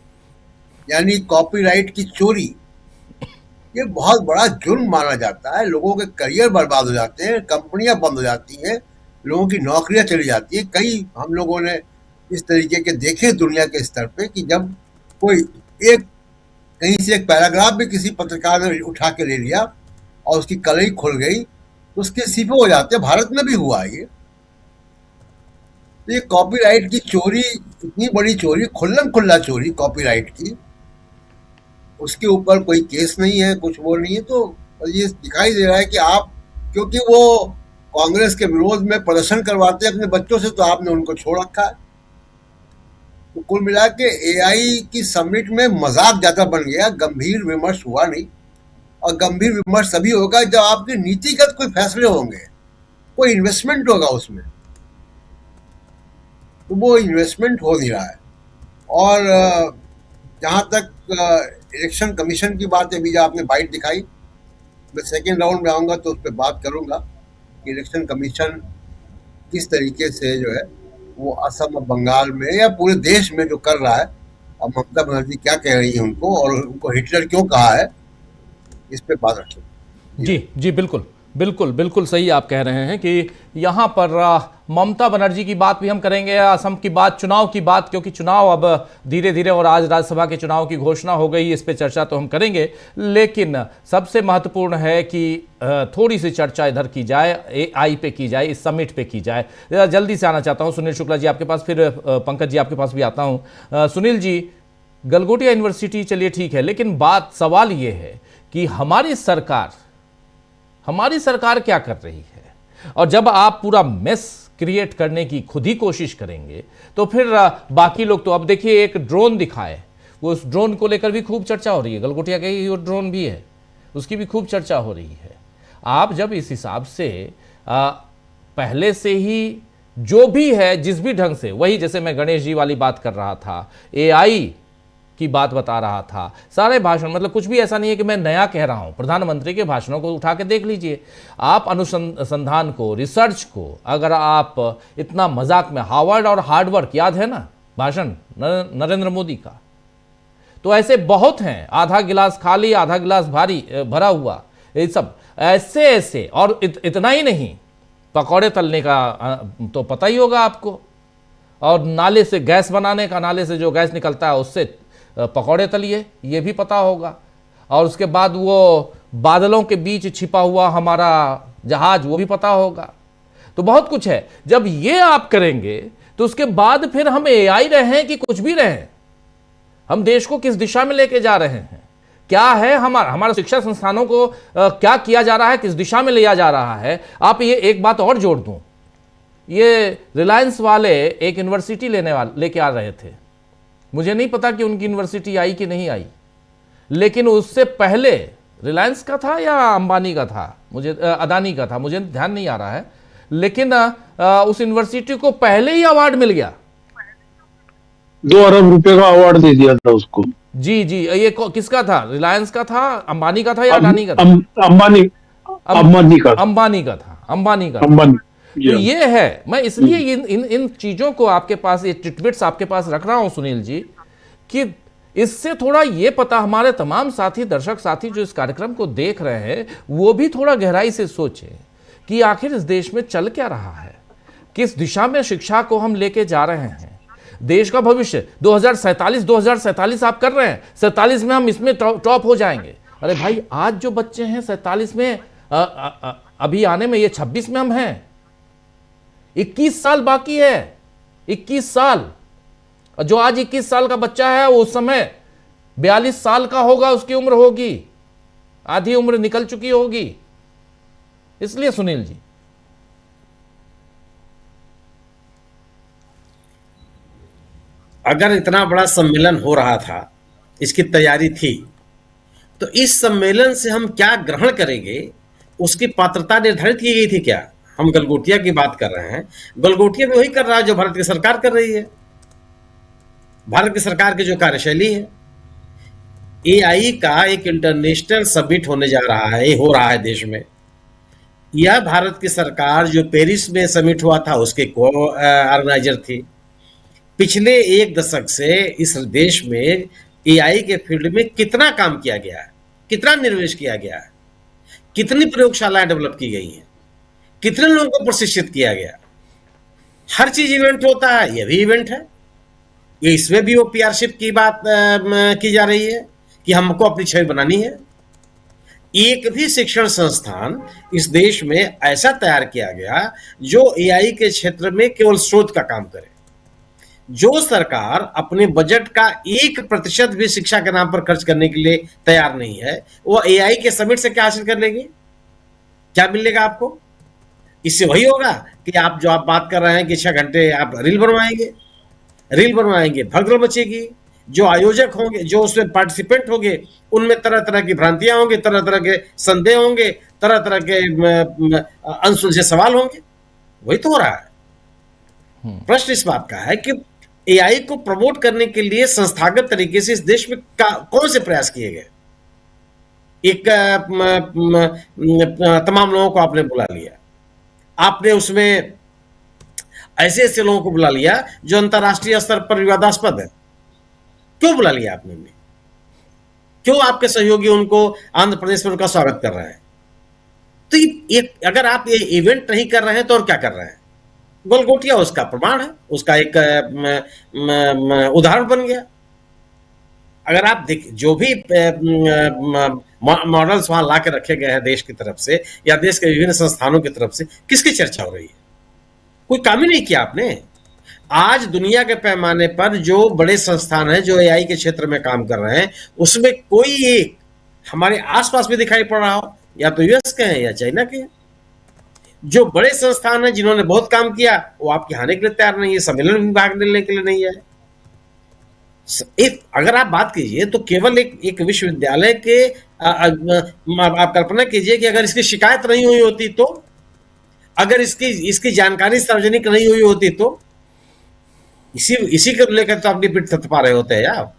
Speaker 4: यानी कॉपीराइट की चोरी, ये बहुत बड़ा जुर्म माना जाता है। लोगों के करियर बर्बाद हो जाते हैं, कंपनियां बंद हो जाती हैं, लोगों की नौकरियां चली जाती हैं। कई हम लोगों ने इस तरीके के देखे दुनिया के स्तर पे कि जब कोई एक कहीं से एक पैराग्राफ भी किसी पत्रकार ने उठा के ले लिया और उसकी कलई खुल गई तो उसके इस्तीफे हो जाते हैं। भारत में भी हुआ ये। तो ये कॉपीराइट की चोरी, इतनी बड़ी चोरी, खुल्लम खुल्ला चोरी कॉपीराइट की, उसके ऊपर कोई केस नहीं है, कुछ वो नहीं है। तो ये दिखाई दे रहा है कि आप, क्योंकि वो कांग्रेस के विरोध में प्रदर्शन करवाते हैं अपने बच्चों से, तो आपने उनको छोड़ रखा है। तो कुल मिला के एआई की समिट में मजाक ज्यादा बन गया, गंभीर विमर्श हुआ नहीं। और गंभीर विमर्श तभी होगा जब आपके नीतिगत कोई फैसले होंगे, कोई इन्वेस्टमेंट होगा उसमें। तो वो इन्वेस्टमेंट हो नहीं रहा है। और जहां तक इलेक्शन कमीशन की बात है, अभी जो आपने बाइट दिखाई, मैं सेकेंड राउंड में आऊंगा तो उस पर बात करूंगा कि इलेक्शन कमीशन किस तरीके से जो है वो असम और बंगाल में या पूरे देश में जो कर रहा है, और ममता बनर्जी क्या कह रही है उनको, और उनको हिटलर क्यों कहा है, इस पे बात रखें।
Speaker 1: जी जी, बिल्कुल बिल्कुल बिल्कुल सही आप कह रहे हैं कि यहाँ पर ममता बनर्जी की बात भी हम करेंगे, असम की बात, चुनाव की बात, क्योंकि चुनाव अब धीरे धीरे, और आज राज्यसभा के चुनाव की घोषणा हो गई, इस पे चर्चा तो हम करेंगे। लेकिन सबसे महत्वपूर्ण है कि थोड़ी सी चर्चा इधर की जाए, एआई पे की जाए, इस समिट पे की जाए। जल्दी से आना चाहता हूँ सुनील शुक्ला जी आपके पास, फिर पंकज जी आपके पास भी आता हूँ। सुनील जी, गलगोटिया यूनिवर्सिटी चलिए ठीक है, लेकिन सवाल ये है कि हमारी सरकार क्या कर रही है? और जब आप पूरा मेस क्रिएट करने की खुद ही कोशिश करेंगे तो फिर बाकी लोग तो, अब देखिए एक ड्रोन दिखाए, वो उस ड्रोन को लेकर भी खूब चर्चा हो रही है, गलगोटिया का ही वो ड्रोन भी है, उसकी भी खूब चर्चा हो रही है। आप जब इस हिसाब से पहले से ही जो भी है, जिस भी ढंग से, वही जैसे मैं गणेश जी वाली बात कर रहा था, एआई की बात बता रहा था, सारे भाषण, मतलब कुछ भी ऐसा नहीं है कि मैं नया कह रहा हूं, प्रधानमंत्री के भाषणों को उठा के देख लीजिए आप, अनुसंधान को, रिसर्च को, अगर आप इतना मजाक में, हार्वर्ड और हार्ड वर्क, याद है ना भाषण नरेंद्र मोदी का, तो ऐसे बहुत हैं, आधा गिलास खाली आधा गिलास भारी भरा हुआ, ये सब ऐसे ऐसे। और इतना ही नहीं, पकौड़े तलने का तो पता ही होगा आपको, और नाले से गैस बनाने का, नाले से जो गैस निकलता है उससे पकौड़े तलिए, ये भी पता होगा। और उसके बाद वो बादलों के बीच छिपा हुआ हमारा जहाज, वो भी पता होगा। तो बहुत कुछ है। जब ये आप करेंगे तो उसके बाद फिर हम एआई रहें कि कुछ भी रहें, हम देश को किस दिशा में लेके जा रहे हैं, क्या है हमारा शिक्षा संस्थानों को क्या किया जा रहा है, किस दिशा में लिया जा रहा है। आप ये एक बात और जोड़ दूं, ये रिलायंस वाले एक यूनिवर्सिटी लेके आ रहे थे, मुझे नहीं पता कि उनकी यूनिवर्सिटी आई कि नहीं आई, लेकिन उससे पहले रिलायंस का था या अंबानी का था, मुझे अदानी का था, मुझे ध्यान नहीं आ रहा है, लेकिन उस यूनिवर्सिटी को पहले ही अवार्ड मिल गया,
Speaker 5: 2 अरब रुपए का अवार्ड दे दिया था उसको।
Speaker 1: जी जी, ये किसका था, रिलायंस का था, अंबानी का था या अदानी का था? अंबानी का था। तो ये है, मैं इसलिए इन चीजों को आपके पास, ये टिटबिट्स आपके पास रख रहा हूं सुनील जी, कि इससे थोड़ा ये पता, हमारे तमाम साथी, दर्शक साथी जो इस कार्यक्रम को देख रहे हैं, वो भी थोड़ा गहराई से सोचें कि आखिर इस देश में चल क्या रहा है, किस दिशा में शिक्षा को हम लेके जा रहे हैं, देश का भविष्य 2047 आप कर रहे हैं, 47 में हम इसमें टॉप हो जाएंगे। अरे भाई, आज जो बच्चे हैं 47 में, अभी आने में, ये 26 में हम हैं, 21 साल बाकी है, 21 साल। जो आज 21 साल का बच्चा है, वो उस समय 42 साल का होगा, उसकी उम्र होगी, आधी उम्र निकल चुकी होगी। इसलिए सुनील जी,
Speaker 6: अगर इतना बड़ा सम्मेलन हो रहा था, इसकी तैयारी थी, तो इस सम्मेलन से हम क्या ग्रहण करेंगे, उसकी पात्रता निर्धारित की गई थी क्या? हम गलगोटिया की बात कर रहे हैं, गलगोटिया भी वही कर रहा है जो भारत की सरकार कर रही है, भारत की सरकार की जो कार्यशैली है। एआई का एक इंटरनेशनल समिट होने जा रहा है, हो रहा है देश में। यह भारत की सरकार जो पेरिस में समिट हुआ था उसके को ऑर्गेनाइजर थी। पिछले एक दशक से इस देश में एआई के फील्ड में कितना काम किया गया है, कितना निवेश किया गया है, कितनी प्रयोगशालाएं डेवलप की गई हैं, कितने लोगों को प्रशिक्षित किया गया। हर चीज इवेंट होता है, यह भी इवेंट है। ये इसमें भी वो पीआरशिप की बात की जा रही है कि हमको अपनी छवि बनानी है। एक भी शिक्षण संस्थान इस देश में ऐसा तैयार किया गया जो एआई के क्षेत्र में केवल शोध का काम करे। जो सरकार अपने बजट का 1% भी शिक्षा के नाम पर खर्च करने के लिए तैयार नहीं है, वो एआई के समिट से क्या हासिल कर लेगी? क्या मिलेगा आपको? इससे वही होगा कि आप जो आप बात कर रहे हैं कि 6 घंटे आप रील बनवाएंगे, भगदड़ मचेगी। जो आयोजक होंगे, जो उसमें पार्टिसिपेंट होंगे, उनमें तरह तरह की भ्रांतियां होंगी, तरह तरह के संदेह होंगे, तरह तरह के अनसुलझे सवाल होंगे। वही तो हो रहा है। प्रश्न इस बात का है कि एआई को प्रमोट करने के लिए संस्थागत तरीके से इस देश में कौन से प्रयास किए गए? एक तमाम लोगों को आपने बुला लिया, आपने उसमें ऐसे ऐसे लोगों को बुला लिया जो अंतर्राष्ट्रीय स्तर पर विवादास्पद है। क्यों बुला लिया आपने? क्यों आपके सहयोगी उनको आंध्र प्रदेश में उनका स्वागत कर रहे हैं? तो ये अगर आप ये इवेंट नहीं कर रहे हैं तो और क्या कर रहे हैं? गलगोटिया उसका प्रमाण है, उसका एक उदाहरण बन गया। अगर आप देख, जो भी मॉडल्स वहां ला के रखे गए हैं देश की तरफ से या देश के विभिन्न संस्थानों की तरफ से, किसकी चर्चा हो रही है? कोई काम ही नहीं किया आपने। आज दुनिया के पैमाने पर जो बड़े संस्थान हैं जो एआई के क्षेत्र में काम कर रहे हैं, उसमें कोई एक हमारे आसपास भी दिखाई पड़ रहा हो, या तो यूएस के हैं या चाइना के हैं। जो बड़े संस्थान हैं जिन्होंने बहुत काम किया, वो आपके आने के लिए तैयार नहीं है, सम्मेलन में भाग लेने के लिए नहीं है। अगर आप बात कीजिए तो केवल एक विश्वविद्यालय के आप कल्पना कीजिए कि अगर इसकी शिकायत नहीं हुई होती तो, अगर इसकी जानकारी सार्वजनिक नहीं हुई होती तो, इसी को लेकर तो अपनी पीठ थपथपा रहे होते हैं यार।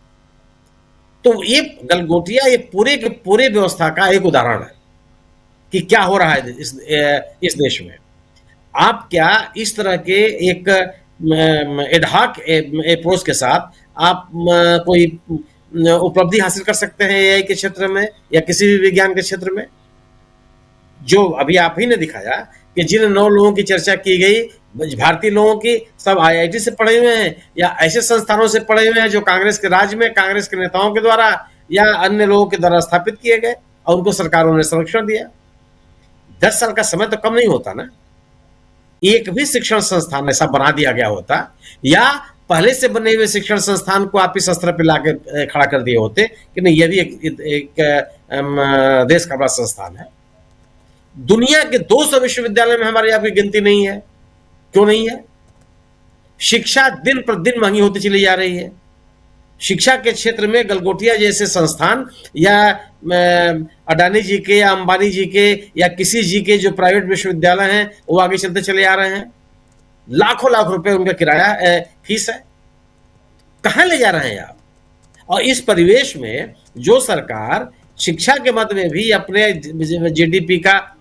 Speaker 6: तो ये गलगोटिया ये पूरे के पूरे व्यवस्था का एक उदाहरण है कि क्या हो रहा है इस देश में। आप क्या इस तरह के एक एडहॉक अप्रोच के साथ आप कोई उपलब्धि हासिल कर सकते हैं एआई के क्षेत्र में या किसी भी विज्ञान के क्षेत्र में? जो अभी आप ही ने दिखाया कि जिन 9 लोगों की चर्चा की गई, भारतीय लोगों की, सब आईआईटी से पढ़े हुए हैं या ऐसे संस्थानों से पढ़े हुए हैं जो कांग्रेस के राज में कांग्रेस के नेताओं के द्वारा या अन्य लोगों के द्वारा स्थापित किए गए और उनको सरकारों ने संरक्षण दिया। 10 साल का समय तो कम नहीं होता ना। एक भी शिक्षण संस्थान ऐसा बना दिया गया होता या पहले से बने हुए शिक्षण संस्थान को आप इस स्तर पर लाकर खड़ा कर दिए होते कि नहीं, यह भी एक देश का बड़ा संस्थान है। दुनिया के 200 विश्वविद्यालय में हमारे यहाँ की गिनती नहीं है। क्यों नहीं है? शिक्षा दिन प्रतिदिन महंगी होती चली जा रही है। शिक्षा के क्षेत्र में गलगोटिया जैसे संस्थान या अडानी जी के या अंबानी जी के या किसी जी के जो प्राइवेट विश्वविद्यालय हैं वो आगे चलते चले आ रहे हैं। लाखों लाख रुपए उनका किराया फीस है। कहां ले जा रहे हैं आप? और इस परिवेश में जो सरकार शिक्षा के मद में भी अपने जीडीपी का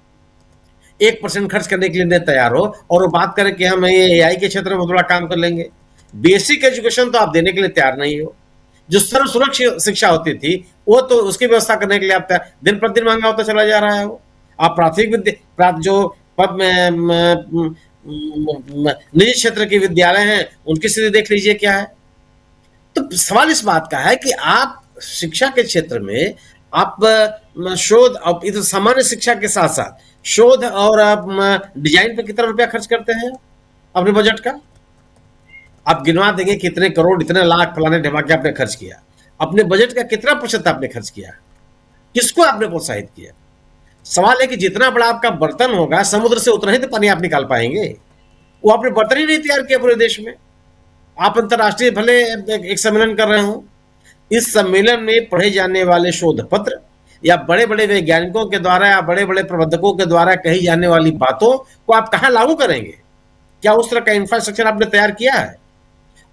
Speaker 6: 1% खर्च करने के लिए तैयार हो और वो बात करें कि हम ये एआई के क्षेत्र में थोड़ा काम कर लेंगे, बेसिक एजुकेशन तो आप देने के लिए तैयार नहीं हो। जो सर्व सुरक्षित शिक्षा होती थी वो तो उसकी व्यवस्था करने के लिए आप दिन प्रतिदिन महंगा होता चला जा रहा है। वो आप प्राथमिक जो निजी क्षेत्र के विद्यालय हैं उनकी स्थिति देख लीजिए क्या है। तो सवाल इस बात का है कि आप शिक्षा के क्षेत्र में आप शोध और सामान्य शिक्षा के साथ साथ शोध और डिजाइन पर कितना रुपया खर्च करते हैं अपने बजट का? आप गिनवा देंगे कितने करोड़, इतने लाख, फलाने ढमाके आपने खर्च किया। अपने बजट का कितना प्रतिशत आपने खर्च किया? किसको आपने प्रोत्साहित किया? सवाल है कि जितना बड़ा आपका बर्तन होगा समुद्र से उतना ही तो पानी आप निकाल पाएंगे। वो आपने बर्तन ही नहीं तैयार किया पूरे देश में। आप अंतर्राष्ट्रीय भले एक सम्मेलन कर रहे हो, इस सम्मेलन में पढ़े जाने वाले शोध पत्र या बड़े बड़े वैज्ञानिकों के द्वारा या बड़े बड़े प्रबंधकों के द्वारा कही जाने वाली बातों को आप कहाँ लागू करेंगे? क्या उस तरह का इंफ्रास्ट्रक्चर आपने तैयार किया है?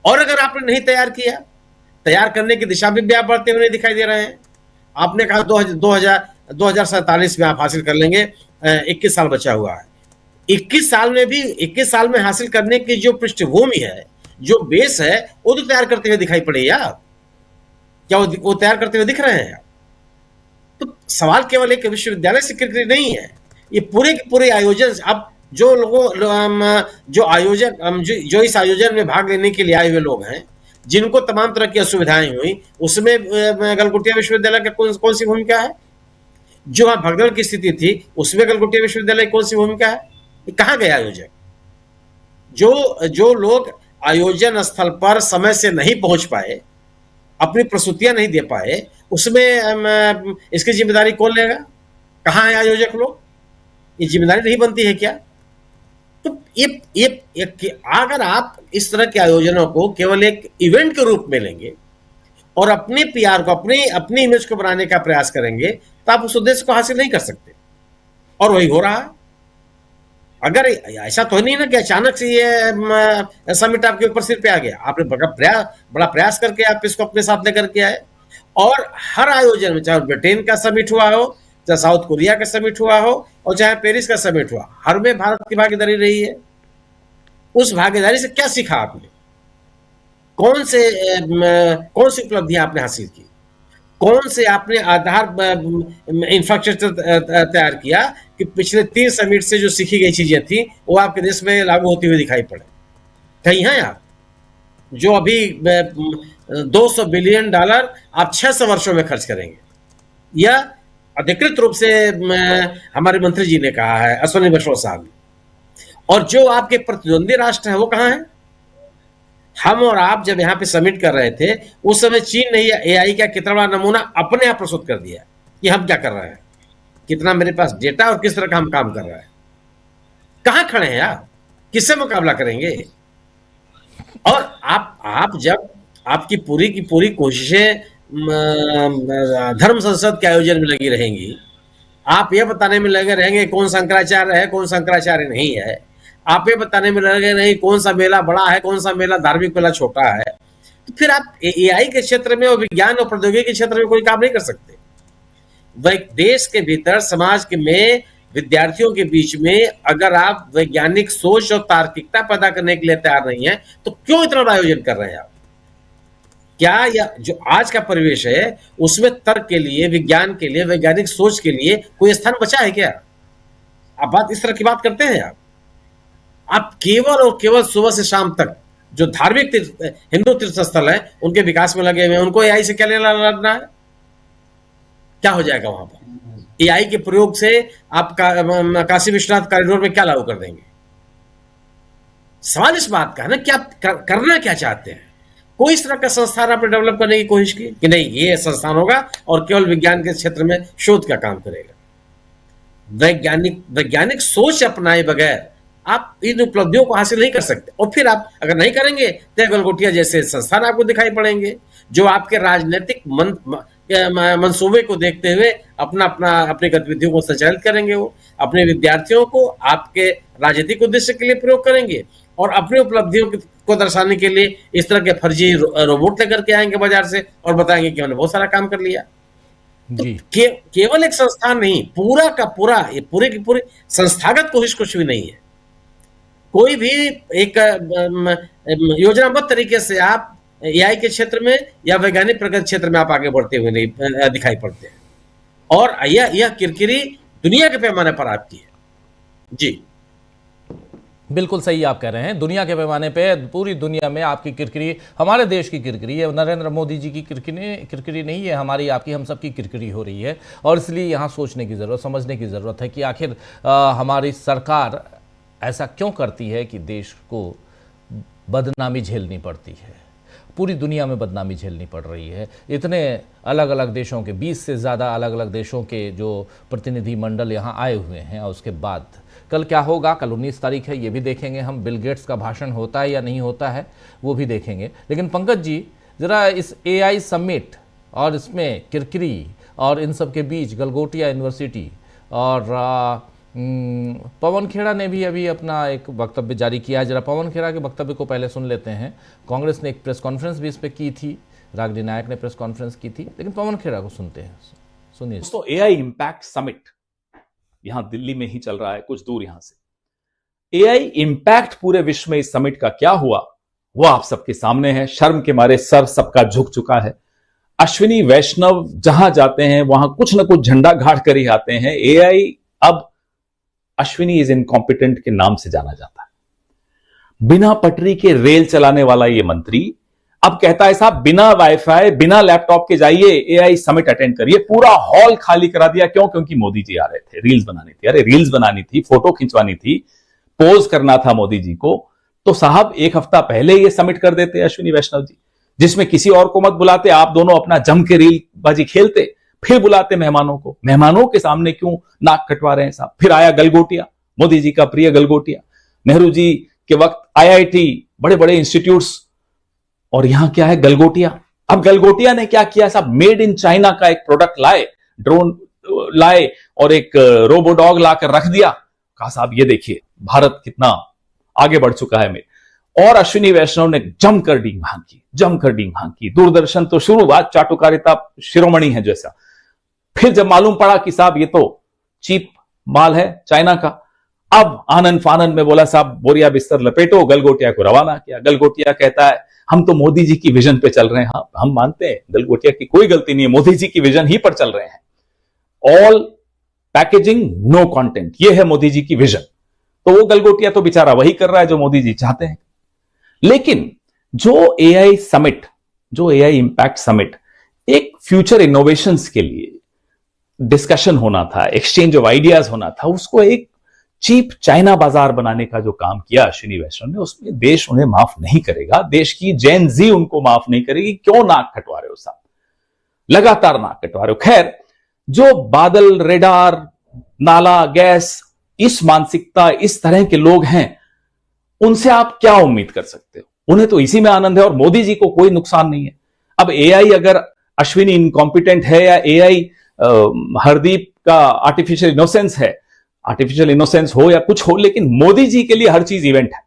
Speaker 6: और अगर आपने नहीं तैयार किया, तैयार करने की दिशा में भी आप बढ़ते हुए नहीं दिखाई दे रहे हैं। आपने कहा 2047 में आप हासिल कर लेंगे, 21 साल बचा हुआ है। 21 साल में हासिल करने की जो पृष्ठभूमि है, जो बेस है, वो तो तैयार करते हुए दिखाई पड़े यार। क्या वो तैयार करते हुए दिख रहे हैं? तो सवाल केवल एक विश्वविद्यालय से क्रिकेट नहीं है, ये पूरे के पूरे आयोजन। अब जो लोगों जो आयोजक जो इस आयोजन में भाग लेने के लिए आए हुए लोग हैं, जिनको तमाम तरह की असुविधाएं हुई, उसमें गलगोटिया विश्वविद्यालय का कौन सी भूमिका है? जो वहां भगदड़ की स्थिति थी, उसमें गलगोटिया विश्वविद्यालय की कौन सी भूमिका है? कहाँ गए आयोजक? जो लोग आयोजन स्थल पर समय से नहीं पहुंच पाए, अपनी प्रस्तुतियां नहीं दे पाए, उसमें इसकी जिम्मेदारी कौन लेगा? कहाँ है आयोजक लोग? ये जिम्मेदारी नहीं बनती है क्या? तो ये अगर आप इस तरह के आयोजनों को केवल एक इवेंट के रूप में लेंगे और अपने पीआर को, अपनी इमेज को बनाने का प्रयास करेंगे, तो आप उस उद्देश्य को हासिल नहीं कर सकते। और वही हो रहा है। अगर ऐसा तो नहीं ना कि अचानक से ये समिट आपके ऊपर सिर पे आ गया। आपने बड़ा प्रयास करके आप इसको अपने साथ लेकर के आए, और हर आयोजन में, चाहे ब्रिटेन का समिट हुआ हो, चाहे साउथ कोरिया का समिट हुआ हो, और चाहे पेरिस का समिट हुआ, हर में भारत की भागीदारी रही है। उस भागीदारी से क्या सीखा आपने? कौन सी उपलब्धियां आपने हासिल की? कौन से आपने आधार इंफ्रास्ट्रक्चर तैयार किया कि पिछले 3 समिट से जो सीखी गई चीजें थी वो आपके देश में लागू होती हुई दिखाई पड़े? कहीं हैं आप? जो अभी $200 बिलियन आप 600 वर्षों में खर्च करेंगे, या अधिकृत रूप से हमारे मंत्री जी ने कहा है, अश्विनी वैष्णव साहब ने। और जो आपके प्रतिद्वंदी राष्ट्र है वो कहाँ है? हम और आप जब यहाँ पे समिट कर रहे थे, उस समय चीन ने एआई का कितना बड़ा नमूना अपने आप प्रस्तुत कर दिया कि हम क्या कर रहे हैं, कितना मेरे पास डेटा और किस तरह का हम काम कर रहे हैं। कहाँ खड़े हैं आप? किससे मुकाबला करेंगे? और आप जब आपकी पूरी की पूरी कोशिशें धर्म संसद के आयोजन में लगी रहेंगी, आप ये बताने में लगे रहेंगे कौन शंकराचार्य है, कौन शंकराचार्य नहीं है, आप ये बताने में लगे नहीं कौन सा मेला बड़ा है, कौन सा मेला धार्मिक मेला छोटा है, तो फिर आप एआई के क्षेत्र में और विज्ञान और प्रौद्योगिकी के क्षेत्र में कोई काम नहीं कर सकते। वह देश के भीतर, समाज के में, विद्यार्थियों के बीच में अगर आप वैज्ञानिक सोच और तार्किकता पैदा करने के लिए तैयार नहीं है, तो क्यों इतना बड़ा आयोजन कर रहे हैं आप? क्या या जो आज का परिवेश है उसमें तर्क के लिए, विज्ञान के लिए, वैज्ञानिक सोच के लिए कोई स्थान बचा है क्या? आप इस तरह की बात करते हैं। आप केवल और केवल सुबह से शाम तक जो धार्मिक हिंदू तीर्थ स्थल है उनके विकास में लगे हुए हैं। उनको एआई से क्या लेना है? क्या हो जाएगा वहां पर? एआई के प्रयोग से आप काशी विश्वनाथ कॉरिडोर में क्या लागू कर देंगे? सवाल इस बात का है ना कि आप करना क्या चाहते हैं। कोई इस तरह का संस्थान आपने डेवलप करने की कोशिश की कि नहीं ये संस्थान होगा और केवल विज्ञान के क्षेत्र में शोध का काम करेगा? वैज्ञानिक सोच अपनाए बगैर आप इन उपलब्धियों को हासिल नहीं कर सकते। और फिर आप अगर नहीं करेंगे तो गलगोटिया जैसे संस्थान आपको दिखाई पड़ेंगे, जो आपके राजनीतिक मंसूबे को देखते हुए अपनी गतिविधियों को संचालित करेंगे। वो अपने विद्यार्थियों को आपके राजनीतिक उद्देश्य के लिए प्रयोग करेंगे और अपनी उपलब्धियों को दर्शाने के लिए इस तरह के फर्जी रोबोट लेकर के आएंगे बाजार से और बताएंगे कि हमने बहुत सारा काम कर लिया। तो केवल एक संस्थान नहीं, पूरा का पूरा, ये पूरे की पूरी संस्थागत कोशिश कुछ भी नहीं है। कोई भी एक योजनाबद्ध तरीके से आप एआई के क्षेत्र में या वैज्ञानिक प्रगति क्षेत्र में आप आगे बढ़ते हुए नहीं दिखाई पड़ते हैं। और यह किरकिरी दुनिया के पैमाने पर आपकी है। जी
Speaker 1: बिल्कुल सही आप कह रहे हैं। दुनिया के पैमाने पे पूरी दुनिया में आपकी किरकिरी, हमारे देश की किरकिरी है, नरेंद्र मोदी जी की किरकिरी नहीं है, हमारी आपकी हम सब की किरकिरी हो रही है। और इसलिए यहाँ सोचने की ज़रूरत, समझने की ज़रूरत है कि आखिर हमारी सरकार ऐसा क्यों करती है कि देश को बदनामी झेलनी पड़ती है। पूरी दुनिया में बदनामी झेलनी पड़ रही है। इतने अलग अलग देशों के, 20 से ज़्यादा अलग अलग देशों के जो प्रतिनिधि मंडल यहाँ आए हुए हैं, और उसके बाद कल क्या होगा, कल 19 तारीख है, ये भी देखेंगे हम। बिल गेट्स का भाषण होता है या नहीं होता है वो भी देखेंगे। लेकिन पंकज जी, ज़रा इस AI समिट और इसमें किरकिरी और इन सब के बीच गलगोटिया यूनिवर्सिटी और पवन खेड़ा ने भी अभी अपना एक वक्तव्य जारी किया है। जरा पवन खेड़ा के वक्तव्य को पहले सुन लेते हैं। कांग्रेस ने एक प्रेस कॉन्फ्रेंस भी इस पर की थी, रागनी नायक ने प्रेस कॉन्फ्रेंस की थी, लेकिन पवन खेड़ा को सुनते हैं, सुनिए।
Speaker 7: दोस्तों, AI इम्पैक्ट समिट यहां दिल्ली में ही चल रहा है, कुछ दूर यहां से। AI इम्पैक्ट पूरे विश्व में इस समिट का क्या हुआ वो आप सबके सामने है। शर्म के मारे सर सबका झुक चुका है। अश्विनी वैष्णव जहां जाते हैं वहां कुछ ना कुछ झंडा गाड़ कर ही आते हैं। AI अब अश्विनी इज इनकॉम्पिटेंट के नाम से जाना जाता है। बिना पटरी के रेल चलाने वाला ये मंत्री अब कहता है साहब बिना वाईफाई बिना लैपटॉप के जाइए AI समिट अटेंड करिए। पूरा हॉल खाली करा दिया। क्यों? क्योंकि मोदी जी आ रहे थे, रील्स बनानी थी। अरे रील्स बनानी थी, फोटो खिंचवानी थी, पोज करना था मोदी जी को, तो साहब एक हफ्ता पहले ये समिट कर देते अश्विनी वैष्णव जी, जिसमें किसी और को मत बुलाते, आप दोनों अपना जम के रील बाजी खेलते, फिर बुलाते मेहमानों को। मेहमानों के सामने क्यों नाक कटवा रहे हैं साहब? फिर आया गलगोटिया, मोदी जी का प्रिय गलगोटिया। नेहरू जी के वक्त IIT, बड़े बड़े इंस्टीट्यूट्स, और यहां क्या है? गलगोटिया। अब गलगोटिया ने क्या किया साहब? मेड इन चाइना का एक प्रोडक्ट लाए, ड्रोन लाए और एक रोबोडॉग लाकर रख दिया। कहा साहब ये देखिए भारत कितना आगे बढ़ चुका है मेरे। और अश्विनी वैष्णव ने जमकर डींग हांकी। दूरदर्शन तो शुरुआत चाटुकारिता शिरोमणि है जैसा। फिर जब मालूम पड़ा कि साहब ये तो चीप माल है चाइना का, अब आनन फानन में बोला साहब बोरिया बिस्तर लपेटो, गलगोटिया को रवाना किया। गलगोटिया कहता है हम तो मोदी जी की विजन पे चल रहे हैं। हाँ, हम मानते हैं गलगोटिया की कोई गलती नहीं है, मोदी जी की विजन ही पर चल रहे हैं। ऑल पैकेजिंग नो कंटेंट, ये है मोदी जी की विजन। तो वो गलगोटिया तो बेचारा वही कर रहा है जो मोदी जी चाहते हैं। लेकिन जो AI समिट, जो AI इम्पैक्ट समिट एक फ्यूचर इनोवेशंस के लिए डिस्कशन होना था, एक्सचेंज ऑफ आइडियाज होना था, उसको एक चीप चाइना बाजार बनाने का जो काम किया अश्विनी वैष्णव ने, उसमें देश उन्हें माफ नहीं करेगा। देश की जेन जी उनको माफ नहीं करेगी। क्यों नाक कटवा रहे हो साहब? लगातार नाक कटवा रहे हो। खैर, जो बादल, रेडार, नाला, गैस, इस मानसिकता, इस तरह के लोग हैं, उनसे आप क्या उम्मीद कर सकते हो? उन्हें तो इसी में आनंद है और मोदी जी को कोई नुकसान नहीं है। अब AI अगर अश्विनी इनकॉम्पिटेंट है या AI हरदीप का आर्टिफिशियल इनोसेंस है, आर्टिफिशियल इनोसेंस हो या कुछ हो, लेकिन मोदी जी के लिए हर चीज इवेंट है।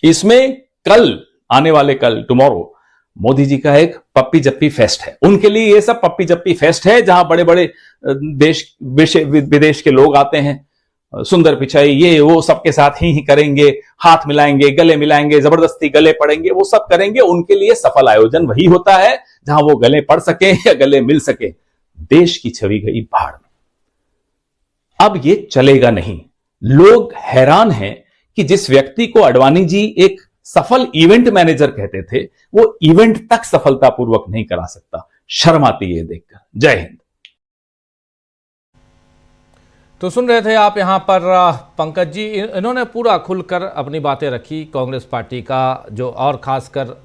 Speaker 7: इसमें कल आने वाले टुमारो मोदी जी का एक पप्पी जप्पी फेस्ट है। उनके लिए ये सब पप्पी जप्पी फेस्ट है, जहां बड़े बड़े देश विदेश के लोग आते हैं, सुंदर पिचाई ये वो सबके साथ ही करेंगे, हाथ मिलाएंगे, गले मिलाएंगे, जबरदस्ती गले पड़ेंगे, वो सब करेंगे। उनके लिए सफल आयोजन वही होता है जहां वो गले पड़ सके या गले मिल सके। देश की छवि गई भाड़ में। अब ये चलेगा नहीं। लोग हैरान हैं कि जिस व्यक्ति को अडवाणी जी एक सफल इवेंट मैनेजर कहते थे, वो इवेंट तक सफलतापूर्वक नहीं करा सकता। शर्म आती है देखकर। जय हिंद।
Speaker 1: तो सुन रहे थे आप यहाँ पर पंकज जी, इन्होंने पूरा खुलकर अपनी बातें रखी। कांग्रेस पार्टी का जो, और खासकर